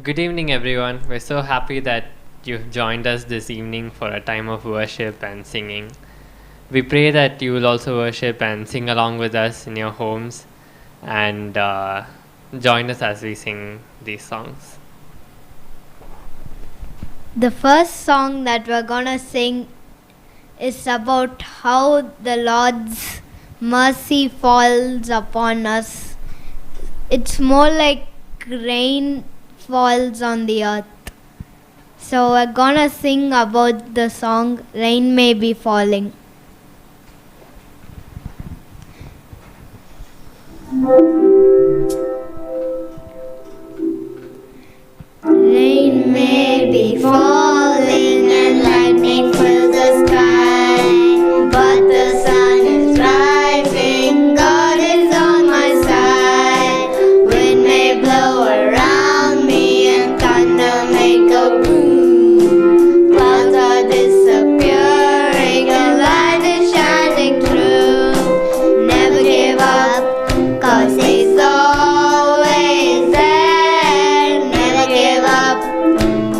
Good evening, everyone. We're so happy that you've joined us this evening for a time of worship and singing. We pray that you will also worship and sing along with us in your homes and join us as we sing these songs. The first song that we're gonna sing is about how the Lord's mercy falls upon us. It's more like rain falls on the earth. So we're gonna sing about the song Rain May Be Falling. Rain may be falling and lightning fills the sky, but the sun is rising, God is on my side. Wind may blow around me and thunder may go boom. Clouds are disappearing and light is shining through. Never give up, 'cause He's always there. Never give up,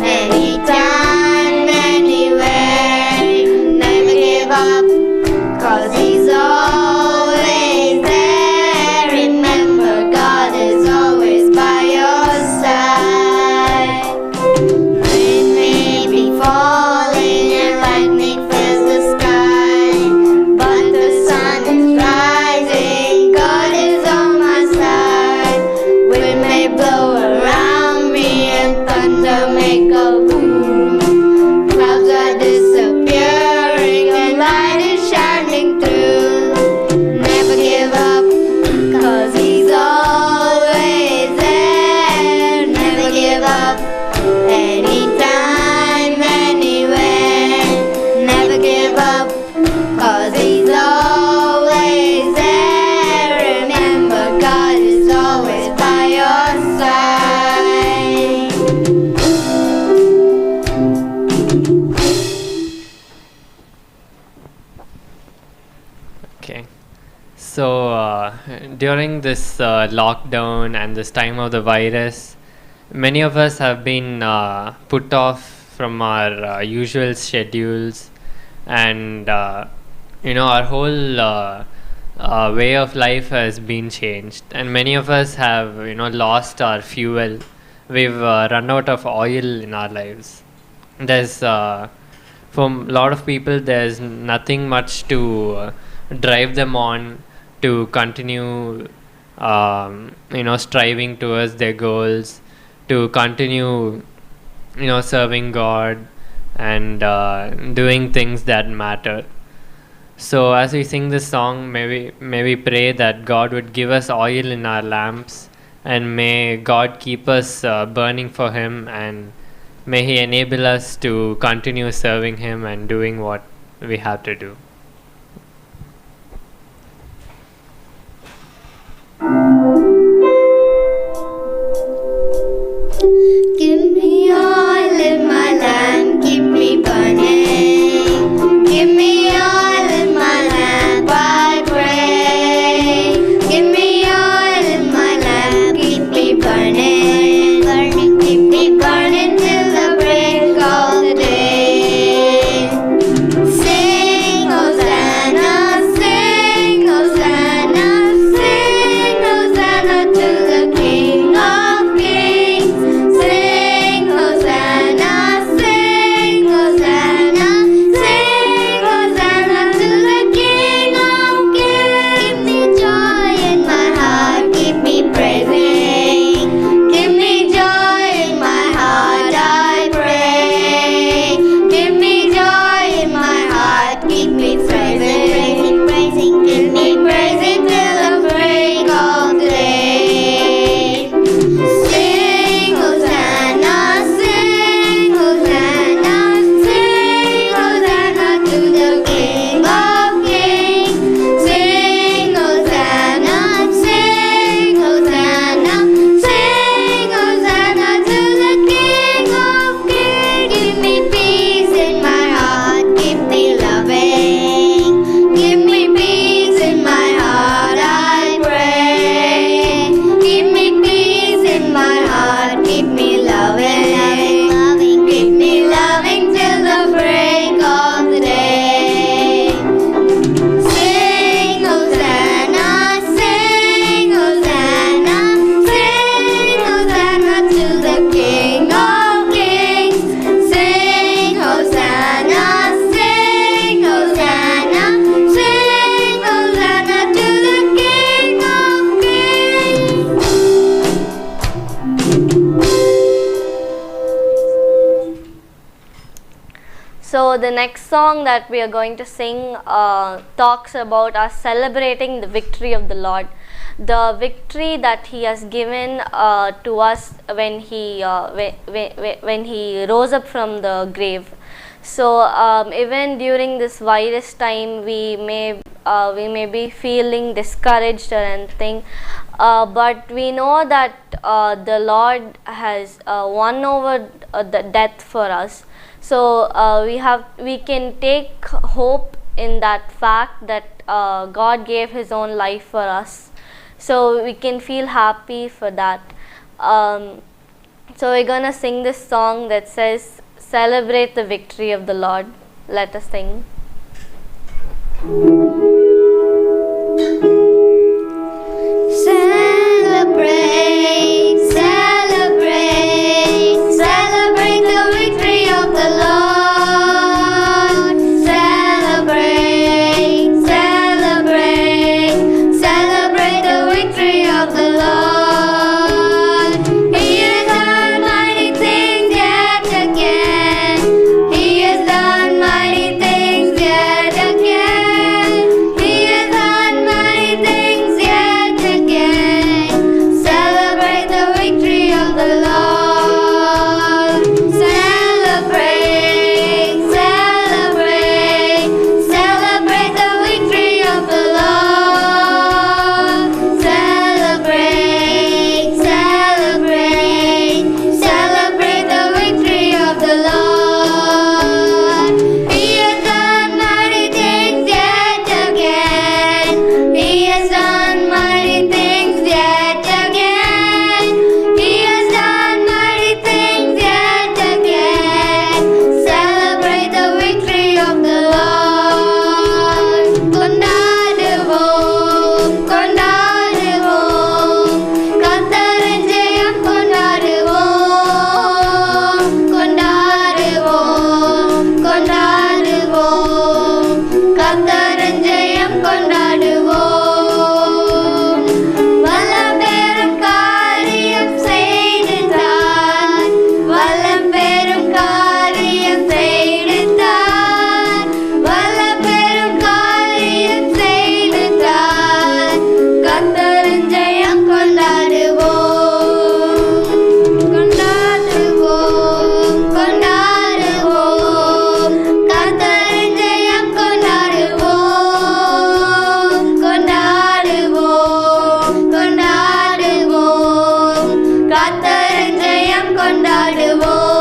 anytime, anywhere. Never give up, 'cause He's always there. Remember, God is always by your side. Rain may be falling and lightning fills the sky, but the sun is rising, God is on my side. Wind may blow around me and thunder may go boom. Clouds are disappearing and light is shining through. Never give up, 'cause He's always there. Never give up, anytime, anywhere. Never give up, 'cause He's always there. Remember, God is always by your side. Okay. So, during this lockdown and this time of the virus, many of us have been put off from our usual schedules, and our whole way of life has been changed, and many of us have lost our fuel. We've run out of oil in our lives. There's for a lot of people, there's nothing much to drive them on to continue striving towards their goals, to continue serving God and doing things that matter. So as we sing this song, may we pray that God would give us oil in our lamps, and may God keep us burning for Him, and may He enable us to continue serving Him and doing what we have to do. Give me oil in my lamp, keep me burning. Give me oil in my lamp, I pray. Give me oil in my lamp, keep me burning. Keep me burning till the break of the day. Sing, oh So the next song that we are going to sing talks about us celebrating the victory of the Lord, the victory that He has given to us when He rose up from the grave. So even during this virus time, we may be feeling discouraged or anything, but we know that the Lord has won over the death for us. So we can take hope in that fact that God gave His own life for us. So we can feel happy for that. So we're gonna sing this song that says, "Celebrate the victory of the Lord." Let us sing. Celebrate, celebrate, celebrate the victory of the Lord. Celebrate, celebrate, celebrate the victory of the Lord. He has done mighty things yet again. He has done mighty things yet again. He has done mighty things yet again. Celebrate the victory of the Lord. Celebrate, celebrate, celebrate the victory of the Lord. Celebrate, celebrate, celebrate the victory of the Lord. He has done mighty things yet again. He has done mighty things yet again. He has done mighty things yet again. Celebrate the victory of the Lord. கொண்டாடுவோம், கொண்டாடுவோம், கர்த்தரின் ஜெயம் கொண்டாடுவோம். கொண்டாடுவோம், கொண்டாடுவோம், கர்த்தரின் ஜெயம் கொண்டாடுவோம். வல்லபெரும் காரியம் செய்தார், வல்லபெரும் காரியம் செய்தார், வல்லபெரும் காரியம் செய்தார். கர்த்தரின் ஜெயம் கொண்டாடுவோம். கொண்டாடுவோம், கொண்டாடுவோம், கர்த்தரின் ஜெயம் கொண்டாடுவோம். கொண்டாடுவோம், கொண்டாடுவோம், கர்த்தரின் ஜெயம் கொண்டாடுவோம்.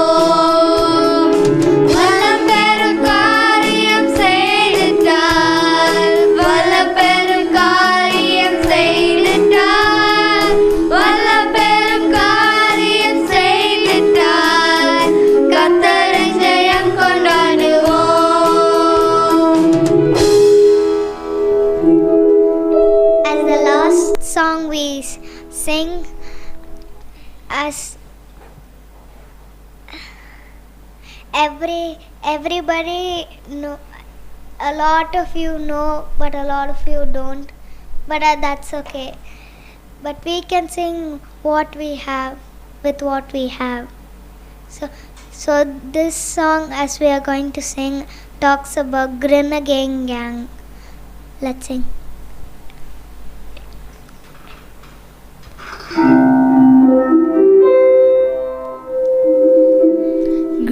வல்லபெரும் காரியம் செய்தார், வல்லபெரும் காரியம் செய்தார், வல்லபெரும் காரியம் செய்தார். கர்த்தரின் ஜெயம் கொண்டாடுவோம். As the last song we sing, as everybody know, a lot of you know, but a lot of you don't. But that's okay. But we can sing what we have with what we have. So this song, as we are going to sing, talks about Grin Again Gang. Let's sing.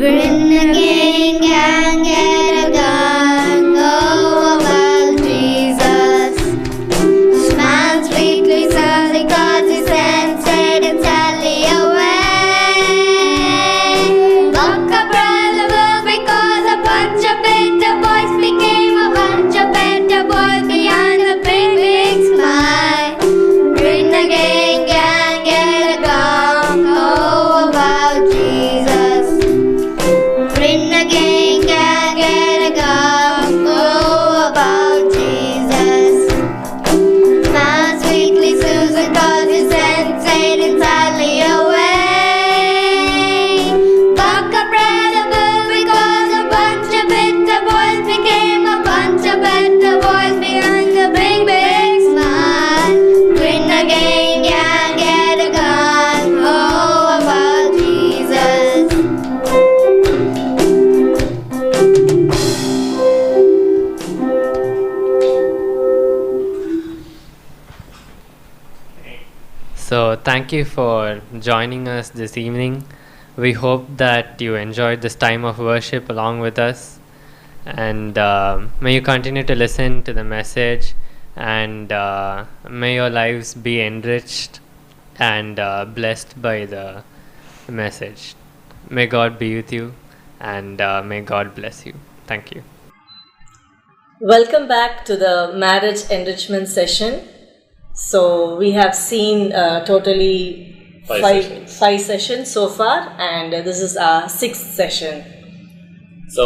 Grin again, gang, get a gun, go about Jesus. Smile sweetly, sadly, 'cause he sent Satan sadly away. Walk a brother, because a bunch of better boys became a bunch of better boys behind the big, big smile. Grin again, gang, get a gun, go about Jesus. Grin again, gang, So thank you for joining us this evening. We hope that you enjoyed this time of worship along with us, and may you continue to listen to the message, and may your lives be enriched and blessed by the message. May God be with you, and may God bless you. Thank you. Welcome back to the marriage enrichment session. So we have seen totally five sessions so far, and this is our 6th session. So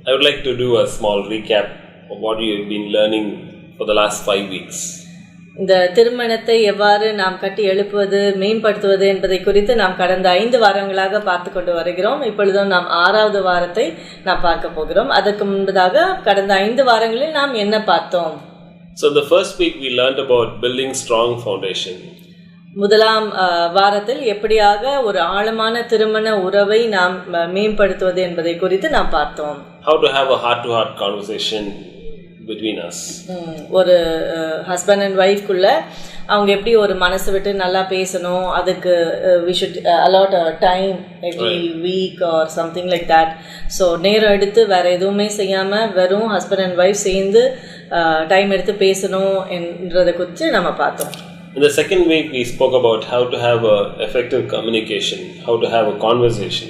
I would like to do a small recap of what you have been learning for the last 5 weeks. இந்த திருமணத்தை எவ்வாறு நாம் கட்டி எழுப்புவது மேம்படுத்துவது என்பதை குறித்து நாம் கடந்த 5 வாரங்களாக பார்த்து கொண்டு வருகிறோம். இப்பொழுதும் நாம் 6வது வாரத்தை நாம் பார்க்க போகிறோம். அதற்கு முன்பதாக கடந்த 5 வாரங்களில் நாம் என்ன பார்த்தோம்? So the first week we learned about building strong foundation. முதலாம் வாரத்தில் எப்படியாக ஒரு ஆழமான திருமண உறவை நாம் மேம்படுத்துவது என்பதை குறித்து நாம் பார்த்தோம். How to have a heart to heart conversation between us. ஒரு ஹஸ்பண்ட் அண்ட் ஒய்ஃப்குள்ள அவங்க எப்படி ஒரு மனசு விட்டு நல்லா பேசணும், அதுக்கு we should allot a time every week or something like that. So நேரம் எடுத்து வேற எதுவுமே செய்யாமல் வெறும் ஹஸ்பண்ட் அண்ட் ஒய்ஃப் சேர்ந்து டைம் எடுத்து பேசணும் என்றதை குறித்து நம்ம பார்த்தோம். In the second week we spoke about how to have a effective communication, how to have a conversation.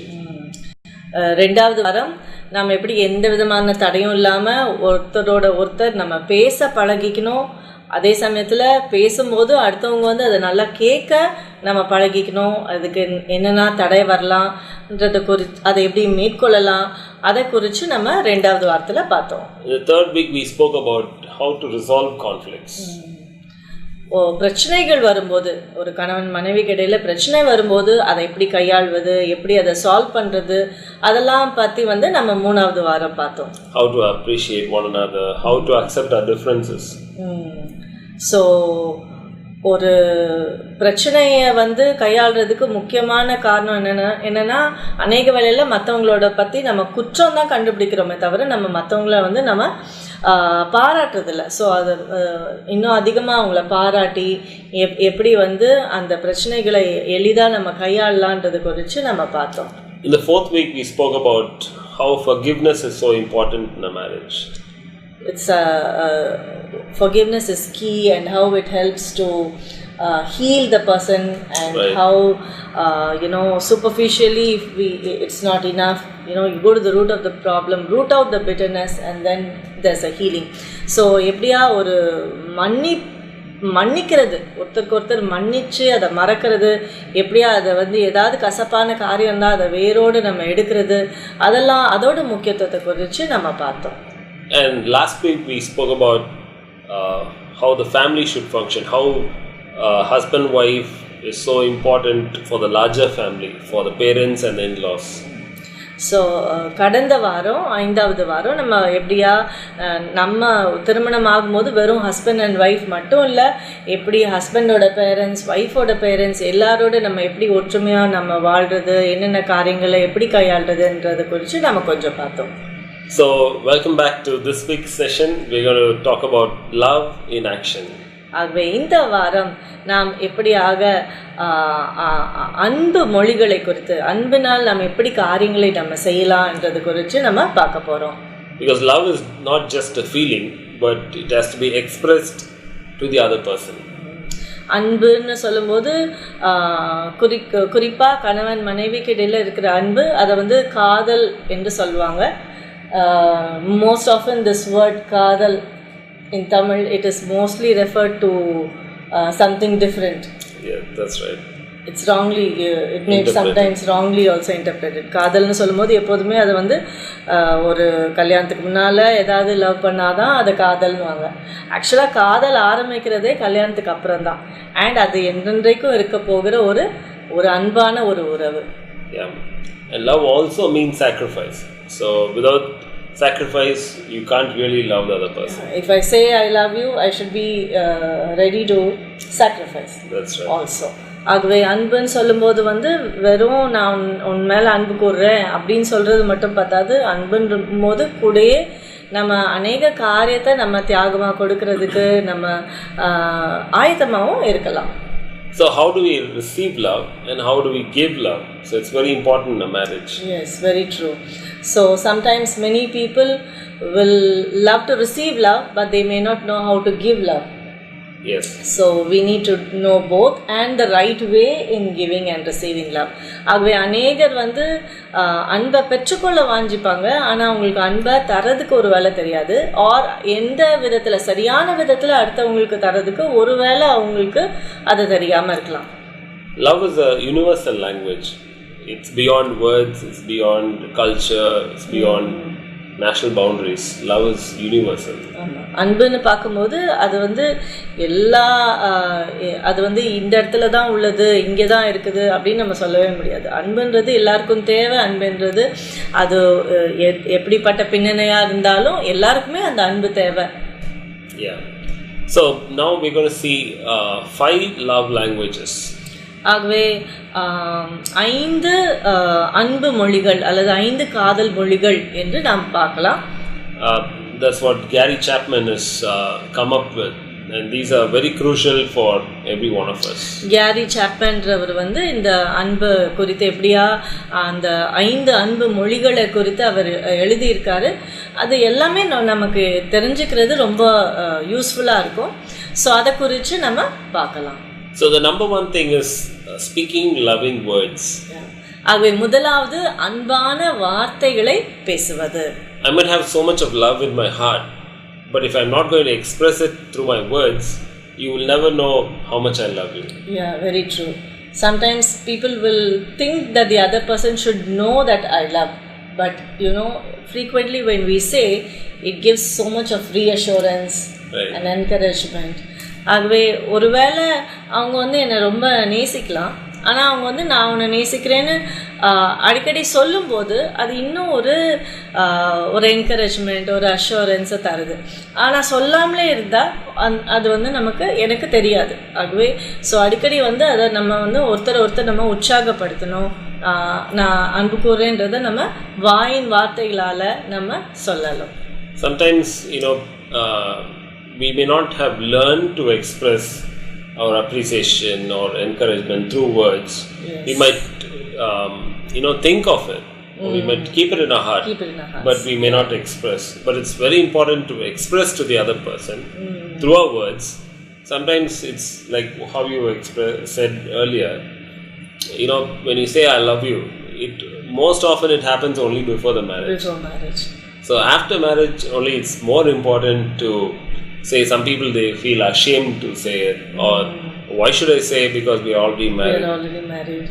2வது வாரம் நாம் எப்படி எந்த விதமான தடையும் இல்லாமல் ஒருத்தரோட ஒருத்தர் நம்ம பேச பழகிக்கணும், அதே சமயத்தில் பேசும்போது அடுத்தவங்க வந்து அதை நல்லா கேட்க நம்ம பழகிக்கணும், அதுக்கு என்னென்னா தடை வரலாம்ன்றதை குறித்து அதை எப்படி மேற்கொள்ளலாம் அதை குறித்து நம்ம 2வது வாரத்தில் பார்த்தோம். In the third week we spoke about how to resolve conflicts. பிரச்சனைகள் வரும்போது, ஒரு கணவன் மனைவிக்கு இடையில பிரச்சனை வரும்போது அதை எப்படி கையாள்வது, எப்படி அதை சால்வ் பண்ணுறது, அதெல்லாம் பற்றி வந்து நம்ம 3வது வாரம் பார்த்தோம். How to appreciate one another, how to accept our differences. So ஒரு பிரச்சனையை வந்து கையாளுறதுக்கு முக்கியமான காரணம் என்னென்னா அநேக வேளையில் மற்றவங்களோட பற்றி நம்ம குற்றம் தான் கண்டுபிடிக்கிறோமே தவிர நம்ம மற்றவங்கள வந்து நம்ம பாராட்டுறதில்ல. ஸோ அது இன்னும் அதிகமாக அவங்கள பாராட்டி எப்படி வந்து அந்த பிரச்சனைகளை எளிதாக நம்ம கையாளலான்றது குறித்து நம்ம பார்த்தோம். In the 4th week we spoke about how forgiveness is so important in a marriage. It's forgiveness is key, and how it helps to heal the person, and how superficially if it's not enough, you go to the root of the problem, root out the bitterness, and then there's a healing. So எப்படியா ஒரு மன்னிக்கிறது, ஒருத்தருக்கு ஒருத்தர் மன்னிச்சு அதை மறக்கிறது, எப்படியா அதை வந்து ஏதாவது கசப்பான காரியம் தான் அதை வேரோடு நம்ம எடுக்கிறது, அதெல்லாம் அதோட முக்கியத்துவத்தை குறித்து நம்ம பார்த்தோம். And last week we spoke about how the family should function, how husband wife is so important for the larger family, for the parents and the in-laws. So கடந்த வாரம் 5வது வாரம் நம்ம எப்படியா நம்ம திருமணம் ஆகும்போது வெறும் ஹஸ்பண்ட் அண்ட் ஒய்ஃப் மட்டும் இல்லை, எப்படி ஹஸ்பண்டோட பேரண்ட்ஸ், ஒய்ஃபோட பேரண்ட்ஸ் எல்லாரோட நம்ம எப்படி ஒற்றுமையாக நம்ம வாழ்கிறது, என்னென்ன காரியங்களை எப்படி கையாளுறதுன்றதை குறித்து நம்ம கொஞ்சம் பார்த்தோம். So welcome back to this week's session. We're going to talk about love in action. ஆகவே இந்த வாரம் நாம் எப்படியாக அன்பு மொழிகளை குறித்து, அன்பினால் நாம் எப்படி காரியங்களை நம்ம செய்யலாம்ன்றது குறித்து நம்ம பார்க்க போகிறோம். Because love is not just a feeling, but it has to be expressed to the other person. அன்புன்னு சொல்லும்போது குறிப்பாக கணவன் மனைவிக்கு இடையில் இருக்கிற அன்பு, அதை வந்து காதல் என்று சொல்லுவாங்க. Most often this word kaadal in Tamil, it is mostly referred to something different. Yeah, that's right. It's wrongly, it may sometimes wrongly also interpreted. காதல்னு சொல்லும்போது எப்போதுமே அதை வந்து ஒரு கல்யாணத்துக்கு முன்னால் ஏதாவது லவ் பண்ணாதான் அதை காதல்னுவாங்க. ஆக்சுவலாக காதல் ஆரம்பிக்கிறதே கல்யாணத்துக்கு அப்புறம் தான், அண்ட் அது என்றென்றைக்கும் இருக்க போகிற ஒரு அன்பான ஒரு உறவு. Yeah, and love also means sacrifice. So without sacrifice you can't really love the other person. If I say I love you, I should be ready to sacrifice. That's right. Also ஆகவே அன்புன்னு சொல்லும்போது வந்து வெறும் நான் உன் மேலே அன்பு கூறுறேன் அப்படின்னு சொல்கிறது மட்டும் பார்த்தாது, அன்புன்ற போது கூடயே நம்ம அநேக காரியத்தை நம்ம தியாகமாக கொடுக்கறதுக்கு நம்ம ஆயத்தமாகவும் இருக்கலாம். So how do we receive love and how do we give love? So it's very important in a marriage. Yes, very true. So sometimes many people will love to receive love, but they may not know how to give love. Yes. So we need to know both and the right way in giving and receiving love. ஆகவே அநேகர் வந்து அன்பை பெற்றுக்கொள்ள வாஞ்சிப்பாங்க, ஆனால் அவங்களுக்கு அன்பை தரதுக்கு ஒரு வேலை தெரியாது, ஆர் எந்த விதத்தில் சரியான விதத்தில் அடுத்தவங்களுக்கு தரதுக்கு ஒரு வேளை அவங்களுக்கு அது தெரியாமல் இருக்கலாம். Love is a universal language. It's beyond words, it's beyond culture, it's beyond national boundaries. Love is universal. அன்புன்னு பார்க்கும்போது அது வந்து எல்லா அது வந்து இந்த இடத்துல தான் உள்ளது, இங்கே தான் இருக்குது அப்படின்னு நம்ம சொல்லவே முடியாது. அன்புன்றது எல்லாருக்கும் தேவை. அன்புன்றது அது எப்படிப்பட்ட பின்னணியாக இருந்தாலும் எல்லாருக்குமே அந்த அன்பு தேவை. Yeah. So now we're going to see 5 love languages. ஆகவே 5 அன்பு மொழிகள் அல்லது 5 காதல் மொழிகள் என்று நாம் பார்க்கலாம். That's what Gary Chapman has come up with, and these are very crucial for every one of us. Gary Chapman அவர் வந்து இந்த அன்பு குறித்து எப்படியா அந்த 5 அன்பு மொழிகளை குறித்து அவர் எழுதியிருக்காரு. அது எல்லாமே நமக்கு தெரிஞ்சுக்கிறது ரொம்ப யூஸ்ஃபுல்லாக இருக்கும். ஸோ அதை குறித்து நம்ம பார்க்கலாம். So the number one thing is speaking loving words. ஆகவே முதலாவது அன்பான வார்த்தைகளை பேசுவது. I might have so much of love in my heart, but if I'm not going to express it through my words, you will never know how much I love you. Yeah, very true. Sometimes people will think that the other person should know that I love, but you know, frequently when we say, it gives so much of reassurance, right, and encouragement. ஆகவே ஒருவேளை அவங்க வந்து என்னை ரொம்ப நேசிக்கலாம், ஆனால் அவங்க வந்து நான் உன்னை நேசிக்கிறேன்னு அடிக்கடி சொல்லும்போது அது இன்னும் ஒரு என்கரேஜ்மெண்ட், ஒரு அஷூரன்ஸை தருது. ஆனால் சொல்லாமலே இருந்தால் அது வந்து எனக்கு தெரியாது. ஆகவே ஸோ அடிக்கடி வந்து அதை நம்ம வந்து ஒருத்தர் நம்ம உற்சாகப்படுத்தணும். நான் அன்பு கூறுறேன்றதை நம்ம வாயின் வார்த்தைகளால் நம்ம சொல்லலாம். Sometimes we may not have learned to express our appreciation or encouragement through words. Yes. We might think of it, or we might keep it in our heart, but we may not express. But it's very important to express to the other person through our words. Sometimes it's like how you said earlier, when you say I love you, most often it happens only before the marriage. Before marriage. So after marriage only it's more important to say. Some people, they feel ashamed to say it, or why should I say, because we are already married. We are already married.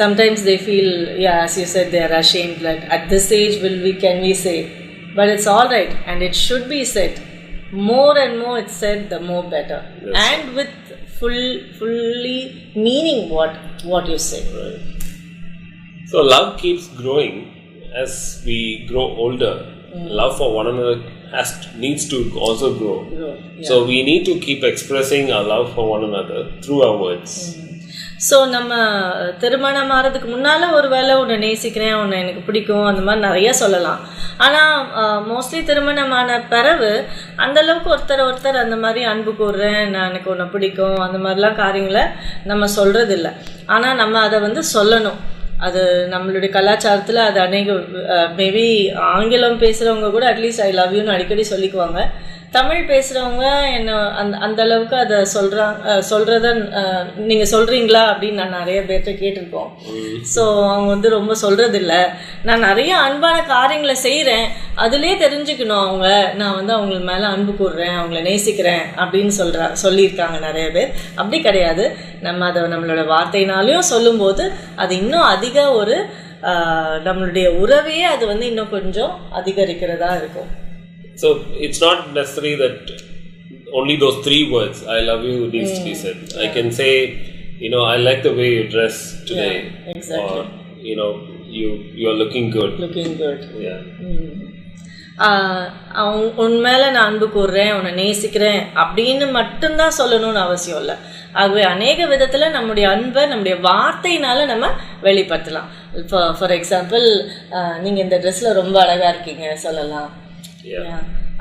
Sometimes they feel, as you said, they are ashamed, like at this age can we say, but it's all right and it should be said. More and more it's said, the more better. Yes. And with fully meaning what you say. Right. So love keeps growing as we grow older. Love for one another needs to also grow. Yeah. So we need to keep expressing our love for one another through our words. So நம்ம திருமணம் ஆகிறதுக்கு முன்னால் ஒரு வேளை உன்னை நேசிக்கிறேன், உன்னை எனக்கு பிடிக்கும், அந்த மாதிரி நிறைய சொல்லலாம். ஆனால் மோஸ்ட்லி திருமணமான பிறகு அந்தளவுக்கு ஒருத்தர் அந்த மாதிரி அன்பு கூறுறேன், நான் எனக்கு உன்னை பிடிக்கும், அந்த மாதிரிலாம் காரியங்களை நம்ம சொல்கிறதில்ல. ஆனால் நம்ம அதை வந்து சொல்லணும். அது நம்மளுடைய கலாச்சாரத்தில் அது மேபி ஆங்கிலம் பேசுகிறவங்க கூட அட்லீஸ்ட் ஐ லவ் யூன்னு அடிக்கடி சொல்லிக்குவாங்க. தமிழ் பேசுகிறவங்க என்ன அந்த அளவுக்கு அதை சொல்கிறத நீங்கள் சொல்கிறீங்களா அப்படின்னு நான் நிறைய பேர்கிட்ட கேட்டிருக்கோம். ஸோ அவங்க வந்து ரொம்ப சொல்கிறதில்ல. நான் நிறைய அன்பான காரியங்களை செய்கிறேன், அதுலேயே தெரிஞ்சுக்கணும் நான் வந்து அவங்க மேலே அன்பு கூறுறேன், அவங்கள நேசிக்கிறேன் அப்படின்னு சொல்லியிருக்காங்க நிறைய பேர். அப்படி கிடையாது. நம்ம அதை நம்மளோட வார்த்தையினாலையும் சொல்லும்போது அது இன்னும் அதிக நம்மளுடைய உறவையே அது வந்து இன்னும் கொஞ்சம் அதிகரிக்கிறதா இருக்கும். So it's not necessary that only those 3 words, I love you, needs to be said. Yeah. I can say, I like the way you dress today. Yeah, exactly. Or, you're looking good. Looking good. Yeah. உன் மேலே நான் அன்பு கூறுறேன், உன்னை நேசிக்கிறேன் அப்படின்னு மட்டும்தான் சொல்லணும்னு அவசியம் இல்லை. ஆகவே அநேக விதத்தில் நம்முடைய அன்பை நம்முடைய வார்த்தையினால நம்ம வெளிப்படுத்தலாம். ஃபார் எக்ஸாம்பிள், நீங்கள் இந்த ட்ரெஸ்ஸில் ரொம்ப அழகாக இருக்கீங்க சொல்லலாம்.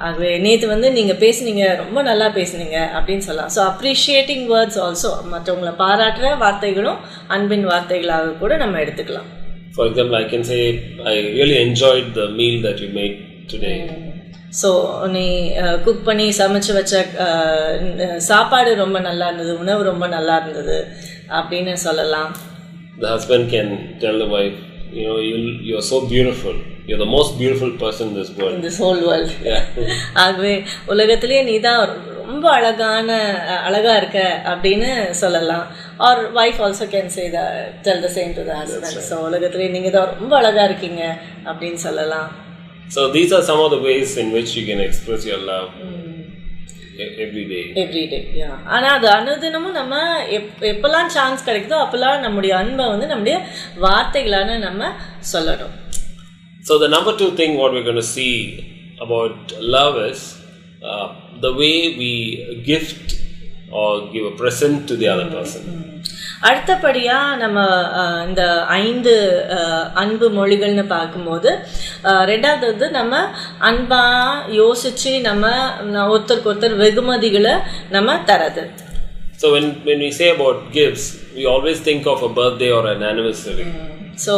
ஆகவே நேற்று வந்து நீங்கள் பேசுனீங்க, ரொம்ப நல்லா பேசுனீங்க அப்படின்னு சொல்லலாம். ஸோ அப்ரிஷியேட்டிங் வேர்ட்ஸ் ஆல்சோ, மற்றவங்களை பாராட்டுற வார்த்தைகளும் அன்பின் வார்த்தைகளாக கூட நம்ம எடுத்துக்கலாம். For example, I can say, I really enjoyed the meal that you made today. So நீ குக் பண்ணி சமைச்சு வச்ச சாப்பாடு ரொம்ப நல்லா இருந்தது, உணவு ரொம்ப நல்லா இருந்தது அப்படின்னு சொல்லலாம். The husband can tell the wife, you're so beautiful. You're the most beautiful person in this world. In this whole world. Yeah. ஆகவே உலகத்திலேயே நீ தான் ரொம்ப அழகா இருக்க அப்படின்னு சொல்லலாம். Or wife also can say that, tell the same to the husband. So உலகத்திலேயே நீங்க தான் ரொம்ப அழகா இருக்கீங்க அப்படின்னு சொல்லலாம். So these are some of the ways in which you can express your love every day. Yeah. ஆனா அது அனுதினமும் நம்ம எப்பெல்லாம் சான்ஸ் கிடைக்குதோ அப்பெல்லாம் நம்முடைய அன்பை வந்து நம்முடைய வார்த்தைகளான நம்ம சொல்லணும். So the number 2 thing what we're going to see about love is the way we gift or give a present to the other person. அடுத்தபடியா நம்ம இந்த 5 அன்பு மொழிகள்னு பார்க்கும்போது ரெண்டாவது வந்து நம்ம அன்பா யோசிச்சு நம்ம ஒருத்தருக்கு ஒருத்தர் வெகுமதிகளை நம்ம தரது. So when we say about gifts, we always think of a birthday or an anniversary. So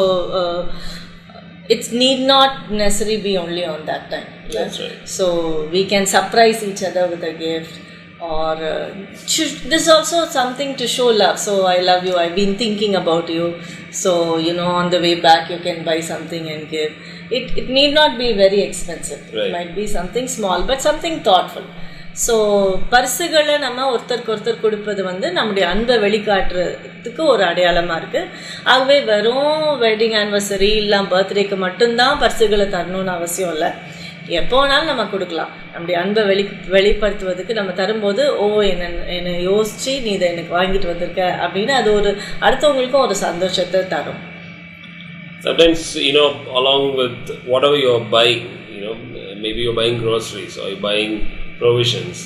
it need not necessarily be only on that time. That's right. So we can surprise each other with a gift, or this is also something to show love. So I love you, I've been thinking about you, so on the way back you can buy something and give. It need not be very expensive. Right. It might be something small but something thoughtful. So பரிசுகளை நம்ம ஒருத்தருக்கு ஒருத்தர் கொடுப்பது வந்து நம்முடைய அன்பை வெளிக்காட்டுறதுக்கு ஒரு அடையாளமாக இருக்குது. ஆகவே வெறும் வெட்டிங் ஆனிவர்சரி இல்லை பர்த்டேக்கு மட்டும்தான் பரிசுகளை தரணும்னு அவசியம் இல்லை. எப்போ வேணாலும் நம்ம கொடுக்கலாம். நம்முடைய அன்பை வெளிப்படுத்துவதுக்கு நம்ம தரும்போது என்னை யோசித்து நீ இதை எனக்கு வாங்கிட்டு வந்திருக்க அப்படின்னு அது ஒரு அடுத்தவங்களுக்கும் ஒரு சந்தோஷத்தை தரும். Sometimes, along with whatever you're buying, maybe you're buying groceries or you're buying provisions,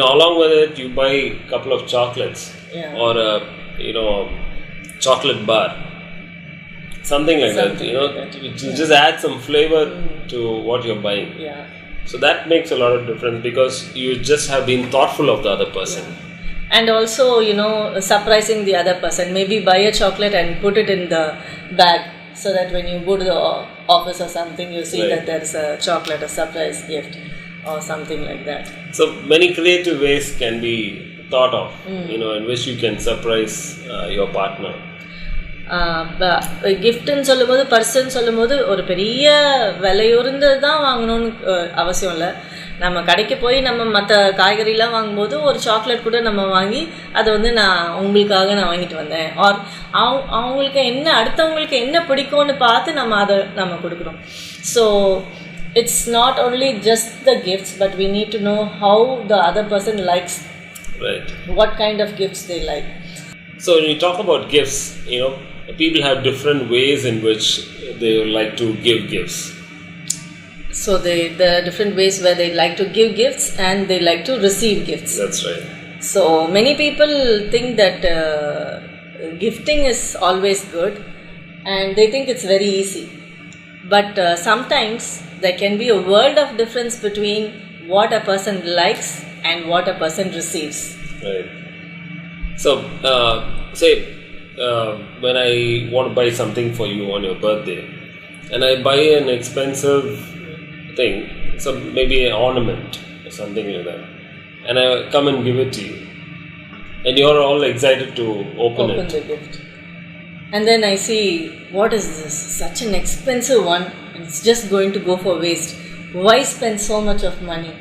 along with it you buy a couple of chocolates. Yeah. Or a chocolate bar, something like that, to just add some flavor to what you're buying. Yeah. So that makes a lot of difference because you just have been thoughtful of the other person. Yeah. And also surprising the other person, maybe buy a chocolate and put it in the bag so that when you go to the office or something you see, right, that there's a chocolate, a surprise gift or something like that. So many creative ways can be thought of, in which you can surprise your partner. கிஃப்ட்னு சொல்லும்போது person சொல்லும்போது ஒரு பெரிய விலையுறந்தது தான் வாங்கணும்னு அவசியம் இல்லை. நம்ம கடைக்கு போய் நம்ம மற்ற காய்கறிலாம் வாங்கும்போது ஒரு சாக்லேட் கூட நம்ம வாங்கி அதை வந்து உங்களுக்காக நான் வாங்கிட்டு வந்தேன், ஆர் அவங்களுக்கு அடுத்தவங்களுக்கு என்ன பிடிக்கும்னு பார்த்து அதை நம்ம கொடுக்குறோம். So it's not only just the gifts, but we need to know how the other person likes, right, what kind of gifts they like. So when you talk about gifts, people have different ways in which they like to give gifts. So the different ways where they like to give gifts and they like to receive gifts. That's right. So many people think that gifting is always good and they think it's very easy, but sometimes there can be a world of difference between what a person likes and what a person receives. Right. So say when I want to buy something for you on your birthday and I buy an expensive thing, so maybe an ornament or something like that, and I come and give it to you and you're all excited to open it. The gift. And then I see, what is this? Such an expensive one. It's just going to go for waste. Why spend so much of money?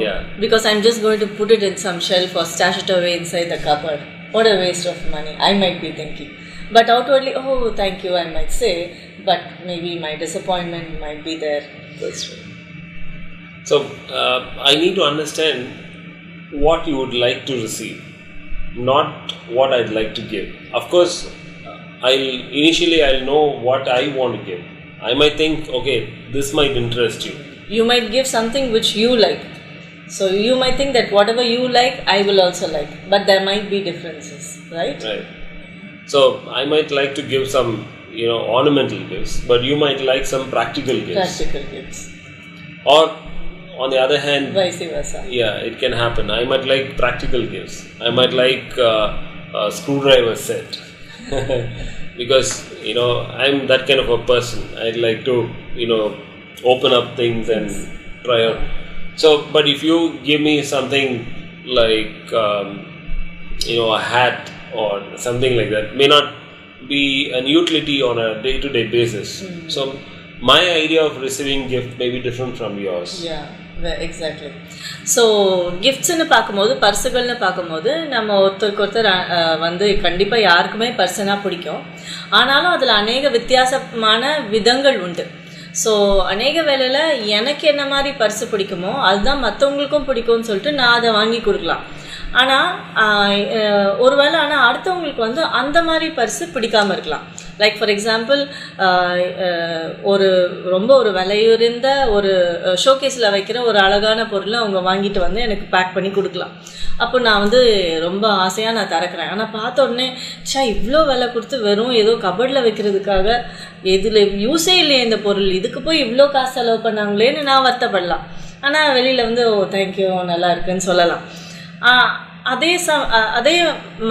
Yeah. Because I'm just going to put it in some shelf or stash it away inside the cupboard. What a waste of money, I might be thinking. But outwardly, oh, thank you, I might say, but maybe my disappointment might be there. That's right. So I need to understand what you would like to receive, not what I'd like to give. Of course, I'll know what I want to give. I might think, okay, this might interest you. You might give something which you like. So you might think that whatever you like, I will also like. But there might be differences, right? Right. So I might like to give some, ornamental gifts, but you might like some practical gifts. Practical gifts. on the other hand, vice versa. Yeah, it can happen. I might like practical gifts. I might like a screwdriver set because I'm that kind of a person. I'd like to open up things and try out. So, but if you give me something like a hat or something like that, may not be an utility on a day-to-day basis. So my idea of receiving gift may be different from yours. Exactly. So கிஃப்ட்ஸ்ன்னு பார்க்கும்போது, பர்ஸுகள்னு பார்க்கும்போது, நம்ம ஒருத்தருக்கு ஒருத்தர் வந்து கண்டிப்பாக யாருக்குமே பர்சனாக பிடிக்கும். ஆனாலும் அதில் அநேக வித்தியாசமான விதங்கள் உண்டு. ஸோ அநேக வேளையில் எனக்கு என்ன மாதிரி பர்ஸு பிடிக்குமோ அதுதான் மற்றவங்களுக்கும் பிடிக்கும்னு சொல்லிட்டு நான் அதை வாங்கி கொடுக்கலாம். ஆனால் ஒருவேளை அடுத்தவங்களுக்கு வந்து அந்த மாதிரி பர்ஸு பிடிக்காமல் இருக்கலாம். லைக் ஃபார் எக்ஸாம்பிள், ஒரு விலையுறிந்த ஒரு ஷோகேஸில் வைக்கிற ஒரு அழகான பொருளை அவங்க வாங்கிட்டு வந்து எனக்கு பேக் பண்ணி கொடுக்கலாம். அப்போ நான் வந்து ரொம்ப ஆசையாக நான் திறக்கிறேன். ஆனால் பார்த்த உடனே இவ்வளோ விலை கொடுத்து வெறும் ஏதோ கபடில் வைக்கிறதுக்காக இதில் யூஸே இல்லையே இந்த பொருள், இதுக்கு போய் இவ்வளோ காசு செலவு பண்ணாங்களேன்னு நான் வருத்தப்படலாம். ஆனால் வெளியில் வந்து தேங்க்யூ நல்லா இருக்குன்னு சொல்லலாம். அதே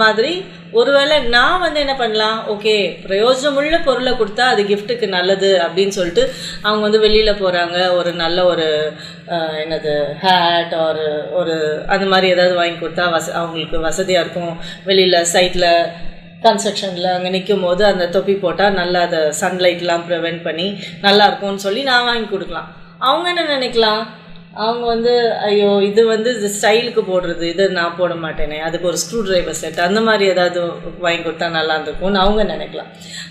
மாதிரி ஒருவேளை நான் வந்து என்ன பண்ணலாம், ஓகே பிரயோஜனமுள்ள பொருளை கொடுத்தா அது கிஃப்ட்டுக்கு நல்லது அப்படின்னு சொல்லிட்டு அவங்க வந்து வெளியில் போகிறாங்க, ஒரு நல்ல ஒரு ஹேட் ஒரு அந்த மாதிரி ஏதாவது வாங்கி கொடுத்தா அவங்களுக்கு வசதியாக இருக்கும். வெளியில் சைட்டில் கன்ஸ்ட்ரக்ஷனில் அங்கே நிற்கும் போது அந்த தொப்பி போட்டால் நல்லா அதை சன்லைட்லாம் ப்ரிவெண்ட் பண்ணி நல்லா இருக்கும்னு சொல்லி நான் வாங்கி கொடுக்கலாம். அவங்க என்ன நினைக்கலாம், அவங்க வந்து ஐயோ இது வந்து இது ஸ்டைலுக்கு போடுறது, இது நான் போட மாட்டேனே, அதுக்கு ஒரு ஸ்க்ரூ டிரைவர் செட் அந்த மாதிரி ஏதாவது வாங்கி கொடுத்தா நல்லா இருந்திருக்கும்னு அவங்க நினைக்கலாம்.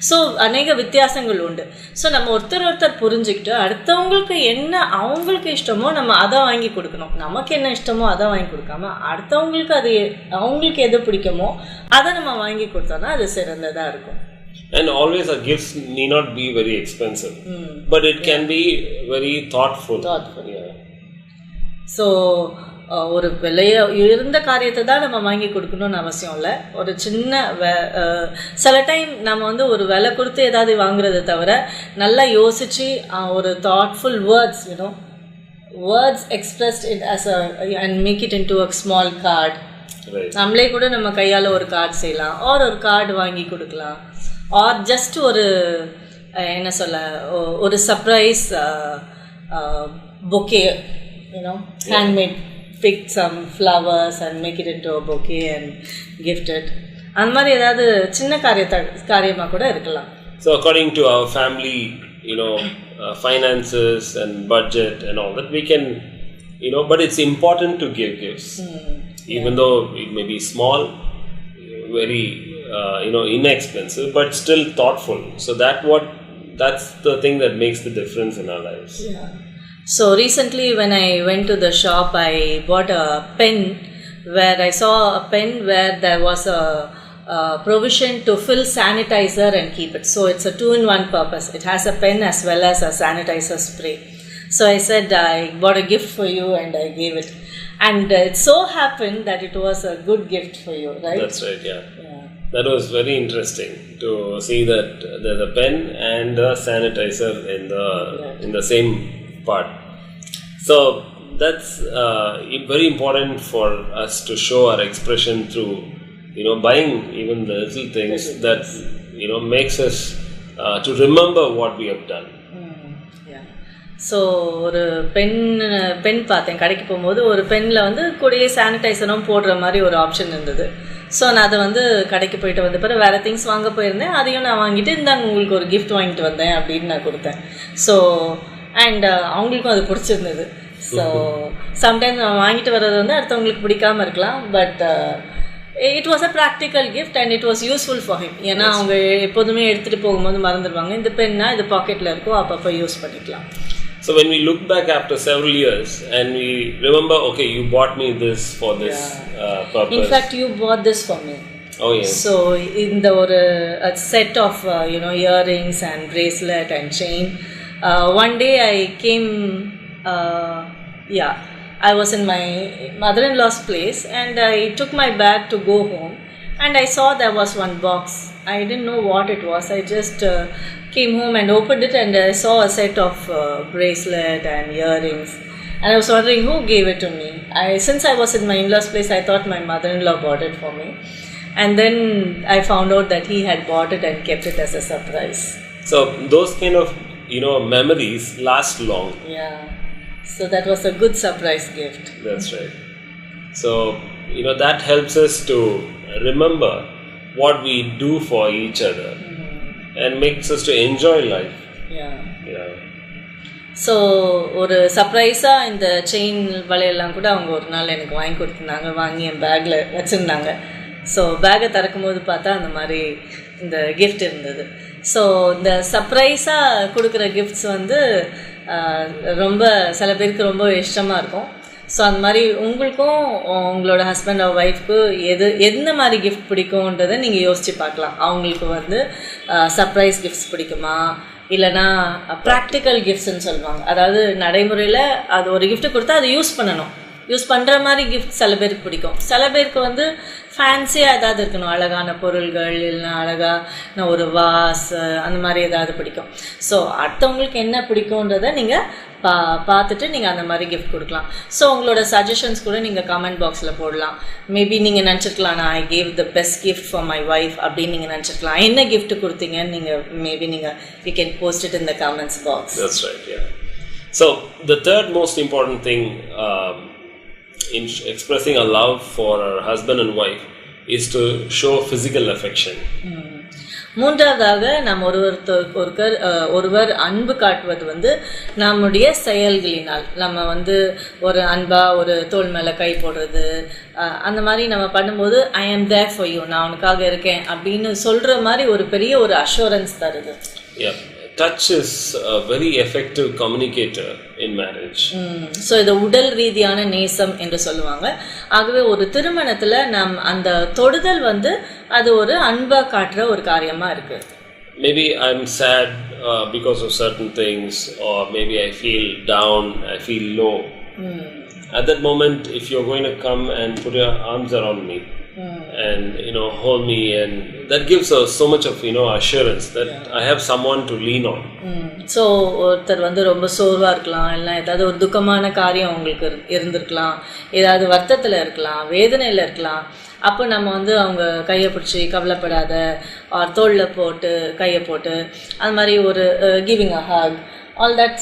ஸோ அநேக வித்தியாசங்கள் உண்டு. ஸோ நம்ம ஒருத்தர் புரிஞ்சுக்கிட்டு அடுத்தவங்களுக்கு என்ன அவங்களுக்கு இஷ்டமோ நம்ம அதை வாங்கி கொடுக்கணும். நமக்கு என்ன இஷ்டமோ அதை வாங்கி கொடுக்காம அடுத்தவங்களுக்கு அது அவங்களுக்கு எது பிடிக்குமோ அதை நம்ம வாங்கி கொடுத்தோம்னா அது சிறந்ததாக இருக்கும். And always our gifts need not be very expensive, but it can be very thoughtful. Yeah. So ஒரு விலையை இருந்த காரியத்தை தான் நம்ம வாங்கி கொடுக்கணும்னு அவசியம் இல்லை. ஒரு சின்ன சில டைம் நம்ம வந்து ஒரு விலை கொடுத்து ஏதாவது வாங்குறதை தவிர நல்லா யோசித்து ஒரு thoughtful words words expressed it as and make it into a small card. நம்மளே கூட நம்ம கையால் ஒரு கார்டு செய்யலாம், ஒரு கார்டு வாங்கி கொடுக்கலாம், ஆர் ஜஸ்ட் ஒரு என்ன சொல்ல ஒரு surprise bouquet, handmade, pick some flowers and make it into a bouquet and gift it. அந்த மாதிரி ஏதாவது சின்ன காரியமாக கூட இருக்கலாம். So according to our family, finances and budget and all that, we can, but it's important to give gifts. Even though it may be small, very, inexpensive, but still thoughtful. So that's the thing that makes the difference in our lives. Yeah. So recently when I went to the shop, I bought a pen where I saw a pen where there was a provision to fill sanitizer and keep it. So it's a 2-in-1 purpose. It has a pen as well as a sanitizer spray. So I said, I bought a gift for you and I gave it. And it so happened that it was a good gift for you, right? That's right, yeah. That was very interesting to see that there's a pen and a sanitizer in the same part. So that's very important for us to show our expression through buying even the little things that makes us to remember what we have done. So ஒரு pen பார்த்தேன் கடைக்கு போகும்போது, ஒரு பென்னில் வந்து கூடயே சானிடைசரும் போடுற மாதிரி ஒரு ஆப்ஷன் இருந்தது. ஸோ நான் அதை வந்து கடைக்கு போயிட்டு வந்த பிறகு வேறு திங்ஸ் வாங்க போயிருந்தேன், அதையும் நான் வாங்கிட்டு இந்தாங்க உங்களுக்கு ஒரு கிஃப்ட் வாங்கிட்டு வந்தேன் அப்படின்னு நான் கொடுத்தேன். ஸோ அண்ட் அவங்களுக்கும் அது பிடிச்சிருந்தது. ஸோ சம்டைம்ஸ் நான் வாங்கிட்டு வர்றது வந்து அடுத்தவங்களுக்கு பிடிக்காமல் இருக்கலாம், but it was a practical gift and it was useful for him. ஏன்னா அவங்க எப்போதுமே எடுத்துகிட்டு போகும்போது மறந்துடுவாங்க, இந்த பென்னா இது பாக்கெட்டில் இருக்கும், அப்பப்போ யூஸ் பண்ணிக்கலாம். So when we look back after several years and we remember, okay, you bought me this for this purpose. In fact, you bought this for me. Oh yes. So in the a set of earrings and bracelet and chain. One day I came. I was in my mother-in-law's place and I took my bag to go home and I saw there was one box. I didn't know what it was. I just came home and opened it and I saw a set of bracelet and earrings And I was wondering who gave it to me. Since I was in my in-laws place, I thought my mother-in-law bought it for me. And then I found out that he had bought it and kept it as a surprise. So those kind of, memories last long. Yeah. So that was a good surprise gift. That's right. So, that helps us to remember what we do for each other and makes us to enjoy life. Yeah. Yeah. So ஒரு சர்ப்ரைஸாக இந்த chain வளையெல்லாம் கூட அவங்க ஒரு நாள் எனக்கு வாங்கி கொடுத்துருந்தாங்க, வாங்கி என் பேக்கில் வச்சுருந்தாங்க. ஸோ பேக்கை திறக்கும்போது பார்த்தா அந்த மாதிரி இந்த கிஃப்ட் இருந்தது. ஸோ இந்த சர்ப்ரைஸாக கொடுக்குற கிஃப்ட்ஸ் வந்து ரொம்ப சில பேருக்கு ரொம்ப இஷ்டமாக இருக்கும். ஸோ அந்த மாதிரி உங்களுக்கும் உங்களோட ஹஸ்பண்ட் ஆர் ஒய்ஃப்க்கு எந்த மாதிரி கிஃப்ட் பிடிக்கும்ன்றதை நீங்கள் யோசித்து பார்க்கலாம். அவங்களுக்கு வந்து சர்ப்ரைஸ் கிஃப்ட்ஸ் பிடிக்குமா, இல்லைனா ப்ராக்டிக்கல் கிஃப்ட்ஸ்ன்னு சொல்லுவாங்க. அதாவது நடைமுறையில் அது ஒரு கிஃப்ட்டு கொடுத்தா அதை யூஸ் பண்ணணும். யூஸ் பண்ணுற மாதிரி கிஃப்ட் சில பேருக்கு பிடிக்கும். சில பேருக்கு வந்து ஃபேன்சியாக ஏதாவது இருக்கணும், அழகான பொருள்கள், இல்லைனா அழகான ஒரு வாஸ், அந்த மாதிரி ஏதாவது பிடிக்கும். ஸோ அடுத்தவங்களுக்கு என்ன பிடிக்கும்ன்றதை நீங்கள் பார்த்துட்டு நீங்கள் அந்த மாதிரி கிஃப்ட் கொடுக்கலாம். ஸோ உங்களோட சஜஷன்ஸ் கூட நீங்கள் கமெண்ட் பாக்ஸில் போடலாம். மேபி நீங்கள் நினச்சிருக்கலாம், நான் I gave the best gift for my wife அப்படின்னு நீங்கள் நினச்சிருக்கலாம். என்ன கிஃப்ட் கொடுத்தீங்கன்னு நீங்கள் maybe you can post it in the comments box. That's right, yeah. So the third most important thing in expressing a love for our husband and wife is to show physical affection. மூன்றாவதாக நாம் ஒருவர் அன்பு காட்டுவது வந்து நம்முடைய செயல்களினால். நம்ம வந்து ஒரு அன்பா ஒரு தோள் மேலே கை போடுறது, அந்த மாதிரி நம்ம பண்ணும்போது ஐ ஆம் தேர் ஃபார் யூ, நான் உனக்காக இருக்கேன் அப்படின்னு சொல்கிற மாதிரி ஒரு பெரிய ஒரு அஷூரன்ஸ் தருது. Yeah. Touch is a very effective communicator in marriage. So இது உடல் ரீதியான நேசம் என்று சொல்லுவாங்க. ஆகவே ஒரு திருமணத்தில் அந்த தொடுதல் வந்து அது ஒரு அன்பா காட்டுற ஒரு காரியமா இருக்கு. Maybe I'm sad because of certain things, or maybe I feel down, I feel low. At that moment, if you're going to come and put your arms around me and hold me, and that gives us so much of assurance that I have someone to lean on. So ஒருத்தர் வந்து ரொம்ப சோர்வாக இருக்கலாம், இல்லை ஏதாவது ஒரு துக்கமான காரியம் உங்களுக்கு இருந்திருக்கலாம், ஏதாவது வருத்தத்தில் இருக்கலாம், வேதனையில் இருக்கலாம். அப்போ நம்ம வந்து அவங்க கையை பிடிச்சி கவலைப்படாத, தோளில் போட்டு கையை போட்டு அந்த மாதிரி ஒரு giving a hug, all that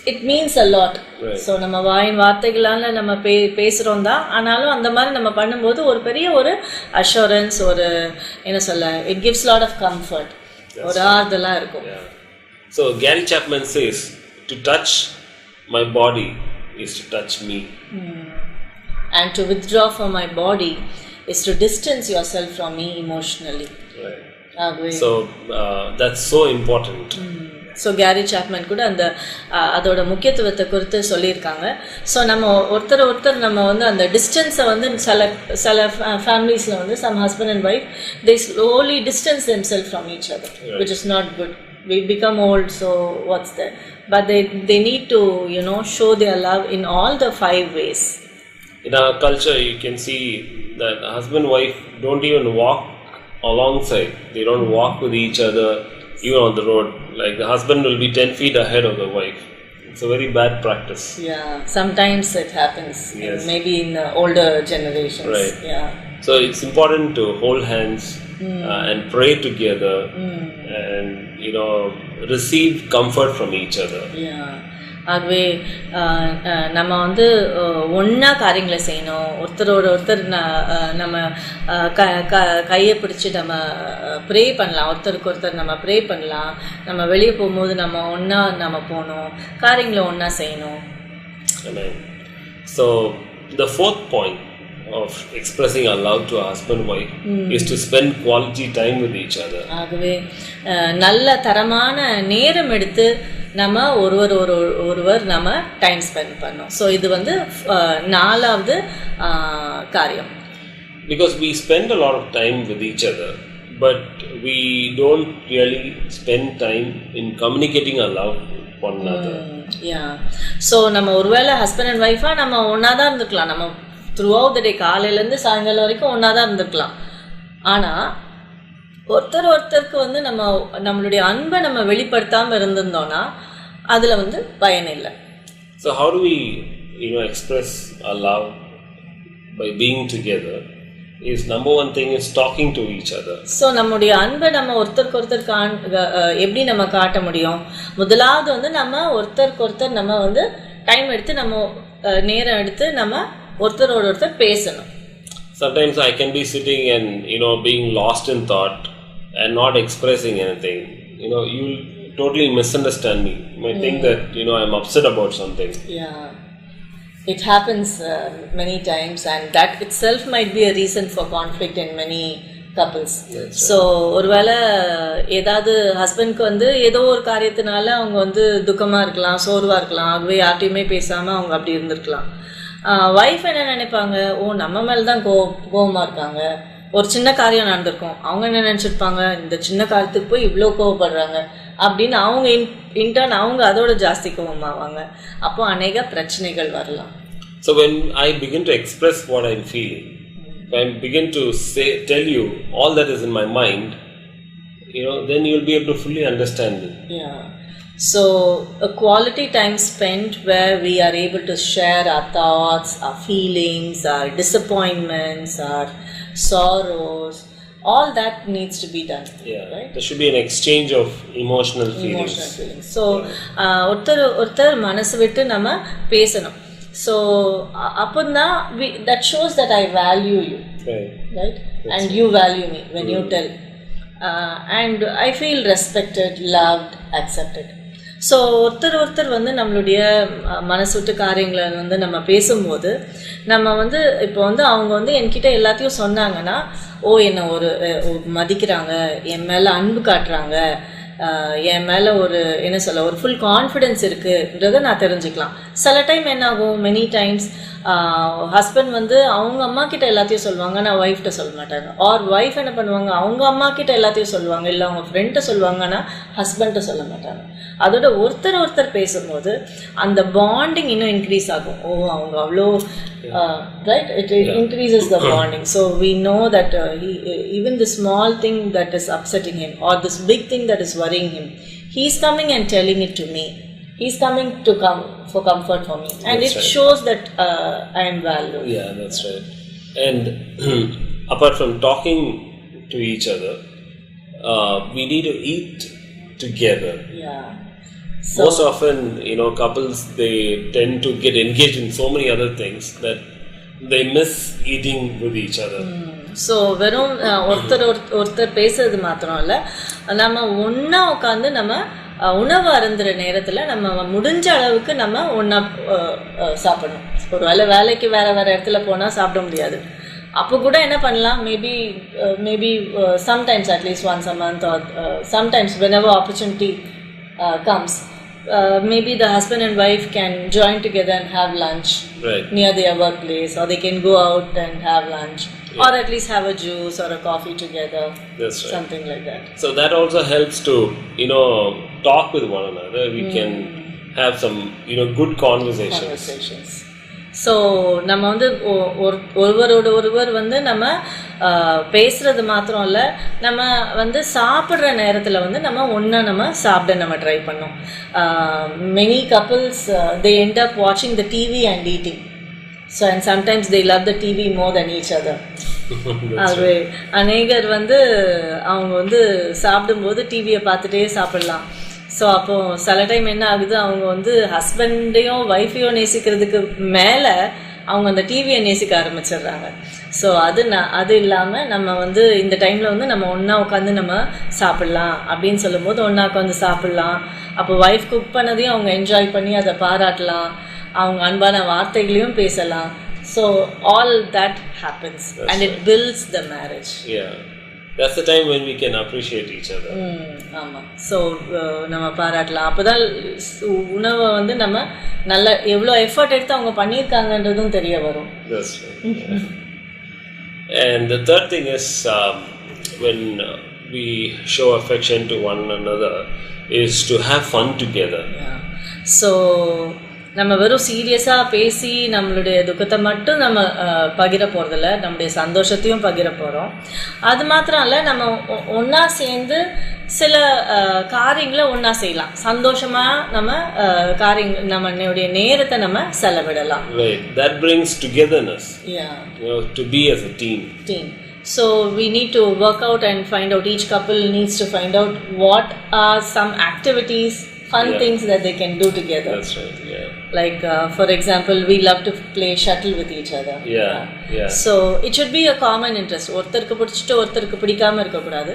it means a lot. Right. So நம்ம வார்த்தைகளால நம்ம பேசுறோம் தான், ஆனாலும் அந்த மாதிரி நம்ம பண்ணும்போது ஒரு பெரிய ஒரு அஷூரன்ஸ், ஒரு என்ன சொல்ல, it gives lot of comfort. ஒரு ஆறுதலா இருக்கும். So Gary Chapman says, to touch my body is to touch me. And to withdraw from my body is to distance yourself from me emotionally. Right. So that's so important. So carry Chapman கூட அதோட முக்கியத்துவத்தை குறித்து சொல்லியிருக்காங்க. So நம்ம ஒருத்தர் நம்ம வந்து அந்த டிஸ்டன்ஸை வந்து சில ஃபேமிலிஸில் வந்து some husband and wife they slowly distance themselves from each other, which is not good. We become old, so what's that? But they need to show their love in all the 5 ways. In our culture, you can see that husband and wife don't even walk alongside. They don't walk with each other even on the road. Like the husband will be 10 feet ahead of the wife. It's a very bad practice. Yeah, sometimes it happens. Yes. Maybe in the older generations. Right. Yeah. So it's important to hold hands and pray together and receive comfort from each other. Yeah. ஆகவே நம்ம வந்து ஒன்றா காரியங்களை செய்யணும். ஒருத்தர் நம்ம கையை பிடிச்சி நம்ம ப்ரே பண்ணலாம், ஒருத்தருக்கு ஒருத்தர் நம்ம ப்ரே பண்ணலாம். நம்ம வெளியே போகும்போது நம்ம ஒன்றா நம்ம போகணும், காரியங்களை ஒன்றா செய்யணும். Amen. So the fourth point of expressing our love to our husband and wife is to spend quality time with each other. ஆகவே நல்ல தரமான நேரம் எடுத்து நம்ம ஒருவர் நம்ம டைம் ஸ்பெண்ட் பண்ணோம். ஸோ இது வந்து 4வது காரியம். Because we spend a lot of time with each other, but we don't really spend time in communicating our love with one another. So நம்ம ஒருவேளை ஹஸ்பண்ட் அண்ட் ஒய்ஃபாக நம்ம ஒன்றா தான் இருந்துக்கலாம், நம்ம த்ரூ அவுட் த டே, காலையிலேருந்து சாயங்காலம் வரைக்கும் ஒன்றா தான் இருந்துக்கலாம். ஆனால் ஒருத்தருக்கு வந்து நம்மளுடைய அன்பை நம்ம வெளிப்படுத்தாமல் இருந்திருந்தோன்னா அதில் வந்து பயன் இல்லை. So how do we, express our love by being together? Is number one thing is talking to each other. So நம்முடைய அன்பை நம்ம ஒருத்தருக்கு ஒருத்தர் எப்படி நம்ம காட்ட முடியும்? முதலாவது வந்து நம்ம ஒருத்தருக்கு ஒருத்தர் நம்ம வந்து டைம் எடுத்து நம்ம நேரம் எடுத்து நம்ம ஒருத்தரோட ஒருத்தர் பேசணும். Sometimes I can be sitting and being lost in thought and not expressing anything. You'll totally misunderstand me. You might think that I'm upset about something. Yeah. It happens many times, and that itself might be a reason for conflict in many couples. So ஒருவேளை ஏதாவது ஹஸ்பண்ட்க்கு வந்து ஏதோ ஒரு காரியத்தினால அவங்க வந்து துக்கமாக இருக்கலாம், சோர்வாக இருக்கலாம், ஆகவே யார்ட்டையுமே பேசாமல் அவங்க அப்படி இருந்திருக்கலாம். ஒய்ஃப் என்ன நினைப்பாங்க, நம்ம மேலே தான் கோபமாக இருக்காங்க, ஒரு சின்ன காரியம் நடந்திருக்கும், அவங்க என்ன நினச்சிருப்பாங்க, இந்த சின்ன காரியத்துக்கு போய் இவ்வளோ கோவப்படுறாங்க அப்படின்னு அவங்க இன்டர்ன் அவங்க அதோட ஜாஸ்தி கோபமாவாங்க. அப்போ அநேக பிரச்சனைகள் வரலாம். So when I begin to express what I'm feeling, when I begin to tell you all that is in my mind, then you'll be able to fully understand it. Yeah. So a quality time spent where we are able to share our thoughts, our feelings, our disappointments, our sorrows, all that needs to be done. Yeah, right? There should be an exchange of emotional feelings. So ஒருத்தர் மனசு விட்டு நம்ம பேசணும். So அப்போதான் that shows that I value you, right? And you value me when you tell, and I feel respected, loved, accepted. So ஒருத்தர் வந்து நம்மளுடைய மனசு விட்டு காரியங்களை வந்து நம்ம பேசும்போது நம்ம வந்து இப்போ வந்து அவங்க வந்து என்கிட்ட எல்லாத்தையும் சொன்னாங்கன்னா, என்னை ஒரு மதிக்கிறாங்க, என் மேலே அன்பு காட்டுறாங்க, என் மேலே ஒரு ஃபுல் கான்ஃபிடென்ஸ் இருக்குன்றதை நான் தெரிஞ்சுக்கலாம். சில டைம் என்ன ஆகும், மெனி டைம்ஸ் ஹஸ்பண்ட் வந்து அவங்க அம்மா கிட்ட எல்லாத்தையும் சொல்லுவாங்க, நான் ஒய்ஃப்கிட்ட சொல்ல மாட்டாங்க. ஆர் ஒய்ஃப் என்ன பண்ணுவாங்க, அவங்க அம்மா கிட்ட எல்லாத்தையும் சொல்லுவாங்க, இல்லை அவங்க ஃப்ரெண்ட்டை சொல்லுவாங்கன்னா ஹஸ்பண்ட்டை சொல்ல மாட்டாங்க. அதோட ஒருத்தர் பேசும்போது அந்த பாண்டிங் இன்னும் இன்க்ரீஸ் ஆகும். அவங்க அவ்வளோ right, it increases the bonding. So we know that even the small thing that is upsetting him or this big thing that is worrying him, he is coming and telling it to me. He is coming to come for comfort for me, and that's it right. shows that I am valued. Yeah, that's right. And apart from talking to each other, we need to eat together. Yeah. So, most often, couples, they tend to get engaged in so many other things that they miss eating with each other. So வெறும் ஒருத்தர் பேசுறது மாத்திரம் இல்லை, நம்ம ஒன்றா உட்காந்து நம்ம உணவு அருந்துற நேரத்தில் நம்ம முடிஞ்ச அளவுக்கு நம்ம ஒன்றா சாப்பிடணும். ஒரு வேலைக்கு வேறு இடத்துல போனால் சாப்பிட முடியாது. அப்போ கூட என்ன பண்ணலாம், maybe sometimes at least once a month or sometimes whenever opportunity comes, maybe the husband and wife can join together and have lunch near their workplace, or they can go out and have lunch, or at least have a juice or a coffee together. That's right. Something like that. So that also helps to talk with one another. We can have some good conversations. So நம்ம வந்து ஒருவர் வந்து நம்ம பேசுறது மாத்திரம் இல்லை, நம்ம வந்து சாப்பிட்ற நேரத்தில் வந்து நம்ம ஒன்றா நம்ம சாப்பிட நம்ம ட்ரை பண்ணோம். Many couples they end up watching the TV and eating. So and sometimes they love the TV more than each other. அது அநேகர் வந்து அவங்க வந்து சாப்பிடும்போது டிவியை பார்த்துட்டே சாப்பிடலாம். ஸோ அப்போ சில டைம் என்ன ஆகுது, அவங்க வந்து ஹஸ்பண்டையும் ஒய்ஃபையும் நேசிக்கிறதுக்கு மேலே அவங்க அந்த டிவியை நேசிக்க ஆரம்பிச்சிடுறாங்க. ஸோ அது இல்லாமல் நம்ம வந்து இந்த டைமில் வந்து நம்ம ஒன்றா உட்காந்து நம்ம சாப்பிட்லாம் அப்படின்னு சொல்லும் போது ஒன்றா உட்காந்து சாப்பிட்லாம். அப்போ ஒய்ஃப் குக் பண்ணதையும் அவங்க என்ஜாய் பண்ணி அதை பாராட்டலாம், அவங்க அன்பான வார்த்தைகளையும் பேசலாம். So all that happens and it builds the marriage. That's the time when we can appreciate each other. ஆமாம். ஸோ நம்ம பாராட்டலாம். அப்போ தான் உணவை வந்து நம்ம நல்ல எவ்வளோ எஃபர்ட் எடுத்து அவங்க பண்ணியிருக்காங்கன்றதும் தெரிய வரும். That's right. And the third thing is when we show affection to one another is to have fun together. So நம்ம வெறும் சீரியஸாக பேசி நம்மளுடைய துக்கத்தை மட்டும் நம்ம பகிர போகிறதில்ல, நம்முடைய சந்தோஷத்தையும் பகிர போகிறோம். அது மாத்திரம் இல்லை, நம்ம ஒன்றா சேர்ந்து சில காரியங்களை ஒன்றா செய்யலாம். சந்தோஷமாக நம்ம நம்மளுடைய நேரத்தை நம்ம செலவிடலாம். Right. That brings togetherness. Yeah. To be as a team. So we need to work out and find out, each couple needs to find out what are some activities, fun things that they can do together. That's right, yeah. Like for example, we love to play shuttle with each other. Yeah. So it should be a common interest. ஒருத்தருக்கு பிடிச்சிட்டு ஒருத்தருக்கு பிடிக்காம இருக்கக்கூடாது.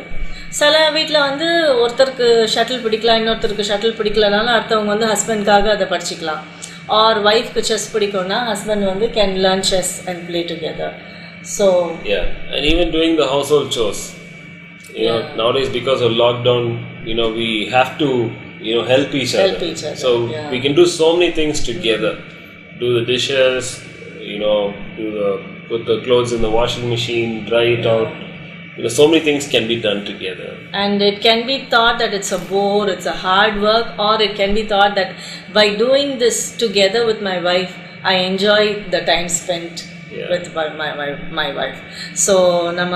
சில வீட்டில் வந்து ஒருத்தருக்கு shuttle பிடிக்கலாம், இன்னொருத்தருக்கு ஷட்டில் பிடிக்கலனாலும் அடுத்தவங்க வந்து ஹஸ்பண்ட்காக அதை படிச்சுக்கலாம். ஆர் ஒய்ஃப்க்கு செஸ் பிடிக்கும்னா ஹஸ்பண்ட் வந்து can learn chess and play together. So and even doing the household chores, nowadays because of lockdown, we have to help each other. So we can do so many things together. Do the dishes, put the clothes in the washing machine, dry it out. So many things can be done together. And it can be thought that it's a bore, it's a hard work, or it can be thought that by doing this together with my wife, I enjoy the time spent with my wife. So நம்ம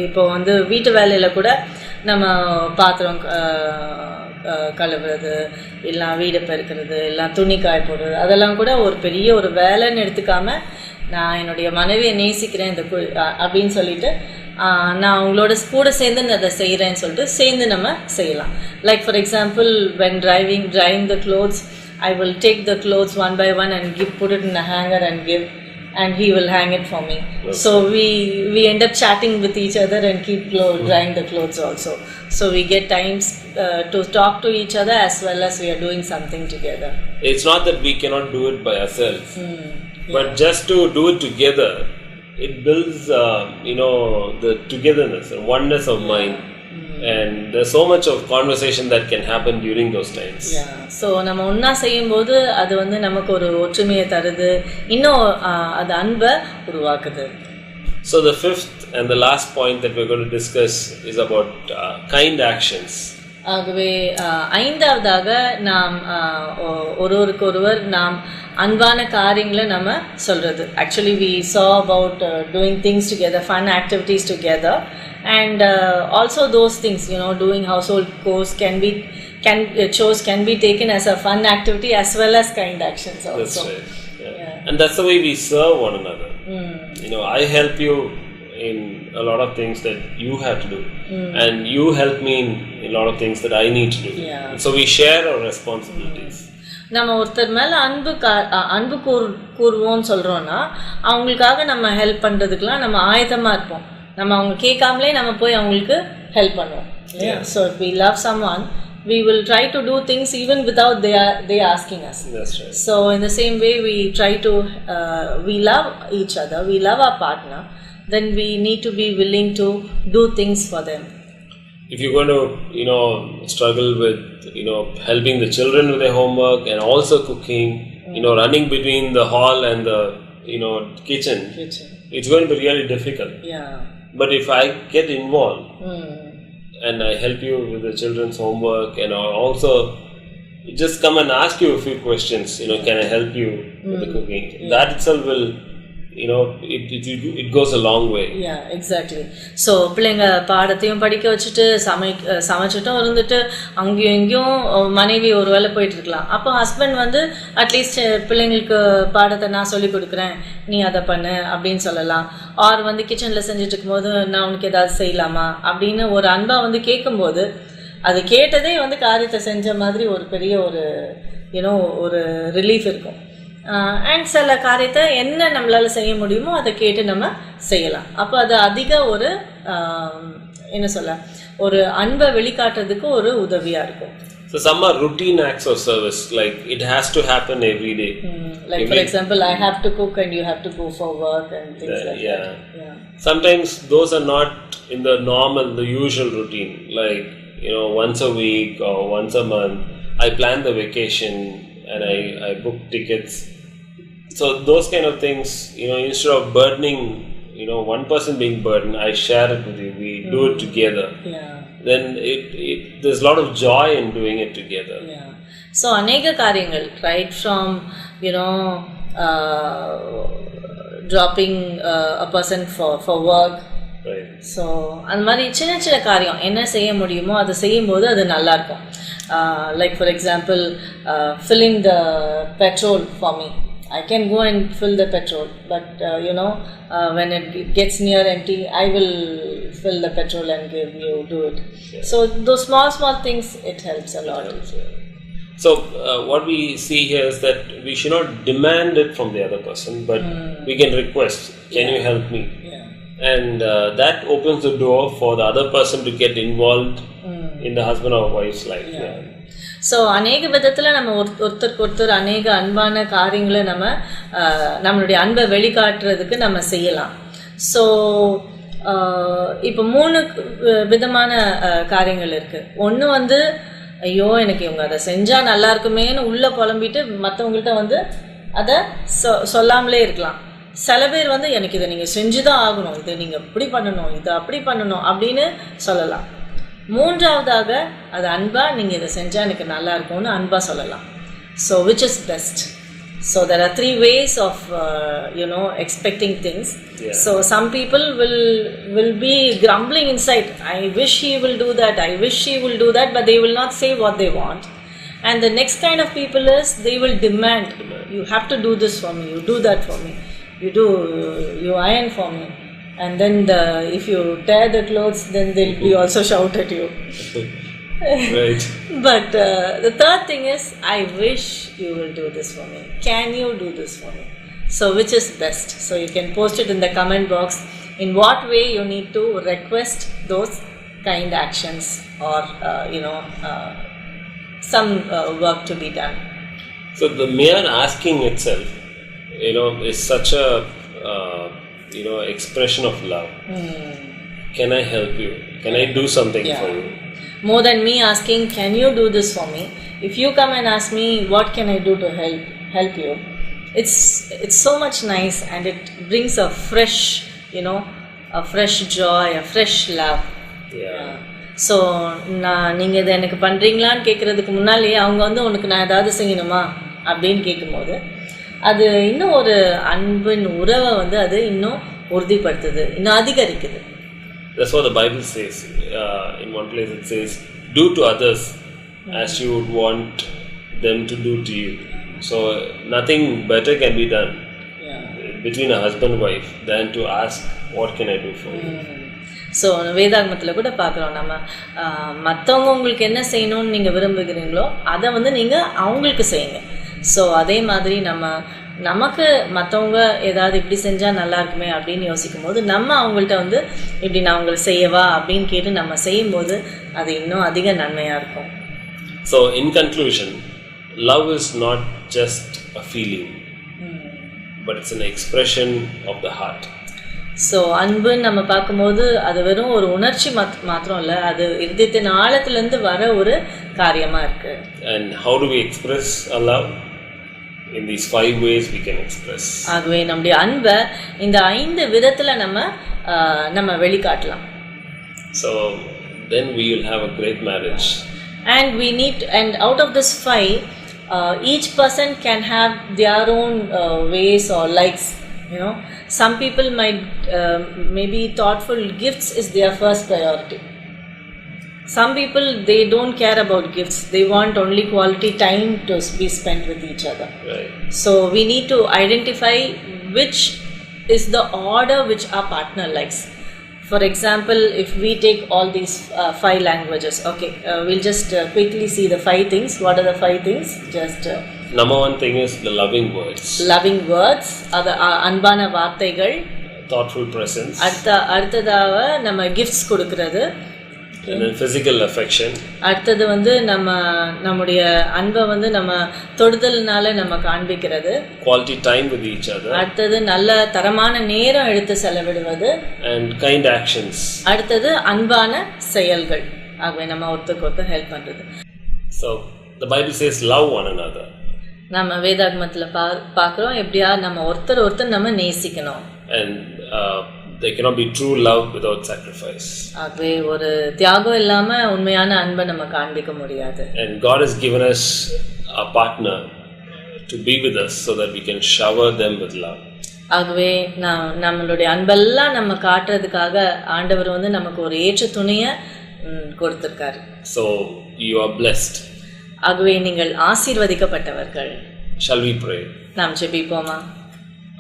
இப்போ வந்து வீட்டு வேலையில் கூட நம்ம பாத்திரம் கழுவுறது, இல்லை வீடு பெருக்கிறது, இல்லை துணி காய போடுறது, அதெல்லாம் கூட ஒரு பெரிய ஒரு வேலைன்னு எடுத்துக்காம நான் என்னுடைய மனைவியை நேசிக்கிறேன் அப்படின்னு சொல்லிட்டு நான் உங்களோட கூட சேர்ந்து அதை செய்கிறேன்னு சொல்லிட்டு சேர்ந்து நம்ம செய்யலாம். Like for example, when drying the clothes, I will take the clothes one by one and put it in a hanger and he will hang it for me. So we end up chatting with each other and keep drying the clothes also. So we get times to talk to each other as well as we are doing something together. It's not that we cannot do it by ourselves, but just to do it together, it builds the togetherness and oneness of mind. And there's so much of conversation that can happen during those times. So நம்ம ஒன்றா செய்யும்போது அது வந்து நமக்கு ஒரு ஒற்றுமையை தருது, இன்னும் அது அன்பை உருவாக்குது. So the fifth and the last point that we're going to discuss is about kind actions. ஆகவே ஐந்தாவதாக நாம் ஒருவருக்கொருவர் நாம் அன்பான காரியங்களை நம்ம சொல்றது. Actually we saw about doing things together, fun activities together, and also those things, doing household chores can be taken as a fun activity as well as kind actions also. That's right. Yeah. And that's the way we serve one another. I help you in a lot of things that you have to do, and you help me in a lot of things that I need to do. And so we share our responsibilities. நம்ம ஒருத்தர் மேலே அன்பு கூறுவோம்னு சொல்கிறோன்னா அவங்களுக்காக நம்ம help பண்ணுறதுக்கெலாம் நம்ம ஆயத்தமாக இருப்போம். நம்ம அவங்க கேட்காமலே நம்ம போய் அவங்களுக்கு ஹெல்ப் பண்ணுவோம். So if we love someone, we will try to do things even without they asking us. That's right. So in the same way we try to we love each other, we love our partner, then we need to be willing to do things for them. If you're going to struggle with helping the children with their homework and also cooking, running between the hall and the kitchen, it's going to be really difficult. But if I get involved and I help you with the children's homework, and I also just come and ask you a few questions, can I help you with the cooking, that itself will it goes a long way. Exactly. So பிள்ளைங்க பாடத்தையும் படிக்க வச்சுட்டு சமைச்சிட்டும் இருந்துட்டு அங்கேயும் இங்கேயும் மனைவி ஒரு வேலை போயிட்டு இருக்கலாம். அப்போ ஹஸ்பண்ட் வந்து அட்லீஸ்ட் பிள்ளைங்களுக்கு பாடத்தை நான் சொல்லி கொடுக்குறேன், நீ அதை பண்ணு அப்படின்னு சொல்லலாம். ஆர் வந்து கிச்சனில் செஞ்சுட்டு இருக்கும்போது நான் உனக்கு ஏதாவது செய்யலாமா அப்படின்னு ஒரு அன்பா வந்து கேட்கும்போது அது கேட்டதே வந்து காரியத்தை செஞ்ச மாதிரி ஒரு பெரிய ஒரு ஒரு ரிலீஃப் இருக்கும். அண்ட் சில காரியத்தை என்ன நம்மளால் செய்ய முடியுமோ அதை கேட்டு நம்ம செய்யலாம். அப்போ அது அதிக ஒரு ஒரு அன்பை வெளிக்காட்டுறதுக்கு ஒரு உதவியாக இருக்கும். So some are routine acts of service, like it has to happen every day. Like for example, I have to cook and you have to go for work and things like that. Sometimes those are not in the the usual routine, like once a week or once a month. I plan the vacation and I book tickets. So those kind of things, instead of burdening, one person being burdened, I share it with you. We do it together. then there's a lot of joy in doing it together. Yeah. So anega karyangal, right from dropping a person for work. Right. So அந்த மாதிரி சின்ன சின்ன காரியம் என்ன செய்ய முடியுமோ அதை செய்யும்போது அது நல்லா இருக்கும். Like for example, filling the petrol for me. I can go and fill the petrol, but when it gets near empty, I will fill the petrol and give you, do it. Yeah. So those small things, it helps a lot. So what we see here is that we should not demand it from the other person, but we can request, can you help me? Yeah. And that opens the door for the other person to get involved in the husband or wife's life. Yeah. So அநேக விதத்தில் நம்ம ஒருத்தருக்கு ஒருத்தர் அநேக அன்பான காரியங்களை நம்மளுடைய அன்பை வெளிக்காட்டுறதுக்கு நம்ம செய்யலாம். ஸோ இப்போ 3 விதமான காரியங்கள் இருக்கு. ஒன்று ஐயோ எனக்கு இவங்க அதை செஞ்சா நல்லா இருக்குமேன்னு உள்ள புலம்பிட்டு மற்றவங்கள்ட்ட அதை சொல்லாமலே இருக்கலாம். சில பேர் எனக்கு இதை நீங்கள் செஞ்சுதான் ஆகணும், இதை நீங்கள் இப்படி பண்ணணும், இதை அப்படி பண்ணணும் அப்படின்னு சொல்லலாம். மூன்றாவதாக அது அன்பா நீங்கள் இதை செஞ்சால் எனக்கு நல்லா இருக்கும்னு அன்பா சொல்லலாம். So which is best? So there are 3 ways of expecting things. Yeah. So some people will be grumbling inside, I wish he will do that, I wish she will do that, but they will not say what they want. And the next kind of people is they will demand, you have to do this for me, you do that for me, you iron for me. And then if you tear the clothes, then they'll be also shout at you. Right. But the third thing is, I wish you will do this for me. Can you do this for me? So which is best? So you can post it in the comment box. In what way you need to request those kind actions or some work to be done. So the mere asking itself, is such a expression of love. Can I help you? Can I do something for you? More than me asking, can you do this for me? If you come and ask me, what can I do to help you? It's so much nice, and it brings a fresh, a fresh joy, a fresh love. Yeah. So நீங்கள் இதை எனக்கு பண்ணுறீங்களான்னு கேட்குறதுக்கு முன்னாலேயே அவங்க உனக்கு நான் ஏதாவது செய்யணுமா அப்படின்னு கேட்கும்போது அது இன்னும் ஒரு அன்பின் உறவை அது இன்னும் உறுதிப்படுத்துது, இன்னும் அதிகரிக்குது. That's what the Bible says. In one place it says, do to others as you would want them to do to you. So nothing better can be done between a husband and wife than to ask, what can I do for you? So வேதாகமத்தில் கூட பார்க்குறோம், நம்ம மற்றவங்க உங்களுக்கு என்ன செய்யணும்னு நீங்கள் விரும்புகிறீங்களோ அதை நீங்கள் அவங்களுக்கு செய்யுங்க. ஸோ அதே மாதிரி நமக்கு மற்றவங்க ஏதாவது இப்படி செஞ்சால் நல்லா இருக்குமே அப்படின்னு யோசிக்கும் போது நம்ம அவங்கள்ட்ட இப்படி நான் உங்களுக்கு செய்யவா அப்படின்னு கேட்டு நம்ம செய்யும்போது அது இன்னும் அதிக நன்மையாக இருக்கும். So in conclusion, love is not just a feeling, but it's an expression of the heart. So அன்புன்னு நம்ம பார்க்கும்போது அது வெறும் ஒரு உணர்ச்சி மாத்திரம் இல்லை, அது இதயத்தின் ஆழத்துலேருந்து வர ஒரு காரியமாக இருக்கு. And how do we express our love? In these 5 ways we can express. ஆகவே நம்முடைய அன்பை இந்த 5 விதத்தில் நம்ம வெளிக்காட்டலாம். So then we will have a great marriage. And out of this 5, each person can have their own ways or likes. Some people might maybe thoughtful gifts is their first priority. Some people, they don't care about gifts, they want only quality time to be spent with each other. Right. So we need to identify which is the order which our partner likes. For example, if we take all these 5 languages, okay, we'll just quickly see the 5 things. What are the 5 things? Number 1 thing is the loving words. Loving words, anbana vaarthaigal. Thoughtful presence. அடுத்ததாக நம்ம gifts கொடுக்கிறது. And then physical affection. அடுத்தது நம்முடைய அன்பை நம்ம தொடுதல்னால நம்ம காண்பிக்கிறது. Quality time with each other. அடுத்தது நல்ல தரமான நேரம் எடுத்து செலவிடுவது. And kind actions. அடுத்தது அன்பான செயல்கள். ஆகவே நம்ம ஒருத்தருக்கு ஹெல்ப் பண்றது. So the Bible says love one another. நம்ம வேதாகமத்தில் பார்க்குறோம் எப்படியா நம்ம ஒருத்தர் நம்ம நேசிக்கணும். And there cannot be true love without sacrifice. ஆகவே ஒரு தியாகம் இல்லாம உண்மையான அன்பை நம்ம காண்பிக்க முடியாது. And God has given us a partner to be with us so that we can shower them with love. ஆகவே நம்மளுடைய அன்பெல்லாம் நம்ம காட்டுறதுக்காக ஆண்டவர் வந்து நமக்கு ஒரு ஏற்ற துணியை கொடுத்திருக்காரு. So you are blessed. ஆகவே நீங்கள் ஆசீர்வதிக்கப்பட்டவர்கள். Shall we pray? நாம் ஜெபிப்போமா?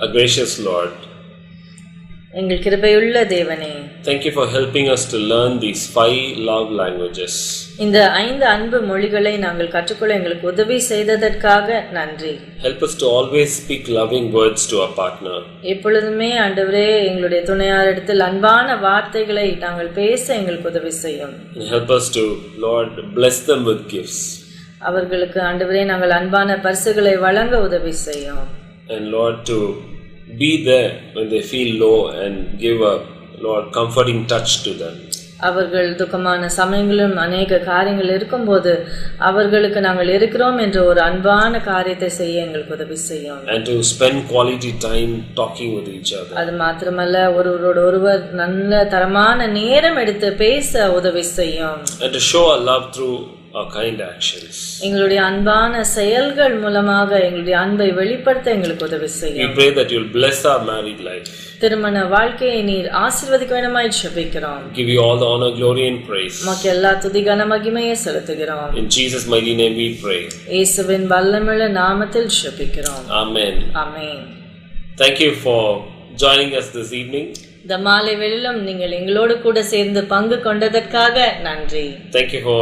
A gracious Lord, எங்கள் கிருபையுள்ள தேவனே, thank you for helping us to learn these 5 love languages. இந்த 5 அன்பு மொழிகளை நாங்கள் கற்றுக்கொள்ள எங்களுக்கு உதவி செய்ததற்காக நன்றி. Help us to always speak loving words to our partner. எப்பொழுதுமே ஆண்டவரே எங்களுடைய துணையாரிடத்தில் அன்பான வார்த்தைகளை நாங்கள் பேச எங்களுக்கு உதவி செய்யும். Help us to, Lord, bless them with gifts. அவர்களுக்கு ஆண்டவரே நாங்கள் அன்பான பரிசுகளை வழங்க உதவி செய்யும். And Lord, to be there when they feel low and give a, Lord, comforting touch to them. அவர்கள் துக்கமான சமயங்களிலும் அநேக காரியங்கள் இருக்கும்போது அவர்களுக்கு நாங்கள் இருக்கிறோம் என்ற ஒரு அன்பான காரியத்தை செய்ய எங்களுக்கு உதவி செய்யும். And to spend quality time talking with each other. அது மாத்திரமல்ல ஒருவரோடு ஒருவர் நல்ல தரமான நேரம் எடுத்து பேச உதவி செய்யும். And to show our love through our kind actions. எங்களுடைய அன்பான செயல்கள் மூலமாக எங்களுடைய அன்பை வெளிப்படுத்த எங்களுக்கு உதவி செய்யும். We pray that you'll bless our married life. திருமண வாழ்க்கையை நீர் ஆசீர்வதிக்க வேண்டுமாய் ஜெபிக்கிறோம். Give you all the honor, glory and praise. உமக்கு எல்லா துதி கன மகிமையை செலுத்துகிறோம். In Jesus' mighty name we pray. இயேசுவின் வல்லமையுள்ள நாமத்தில் ஜெபிக்கிறோம். Amen. Amen. Thank you for joining us this evening. இந்த மாலை வேளையிலும் நீங்கள் எங்களோடு கூட சேர்ந்து பங்கு கொண்டதற்காக நன்றி. Thank you for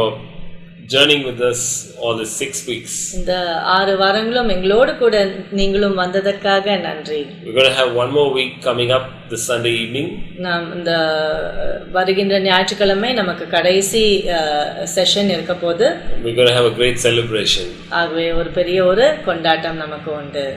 journeying with us all the 6 weeks. இந்த 6 வாரங்களும் எங்களோடு கூட நீங்களும் வந்ததற்காக நன்றி. We're going to have one more week coming up this Sunday evening. நாம் இந்த வருகின்ற ஞாயிற்றுக்கிழமை நமக்கு கடைசி செஷன் இருக்க போது. We're going to have a great celebration. ஆகவே ஒரு பெரிய ஒரு கொண்டாட்டம் நமக்கு உண்டு.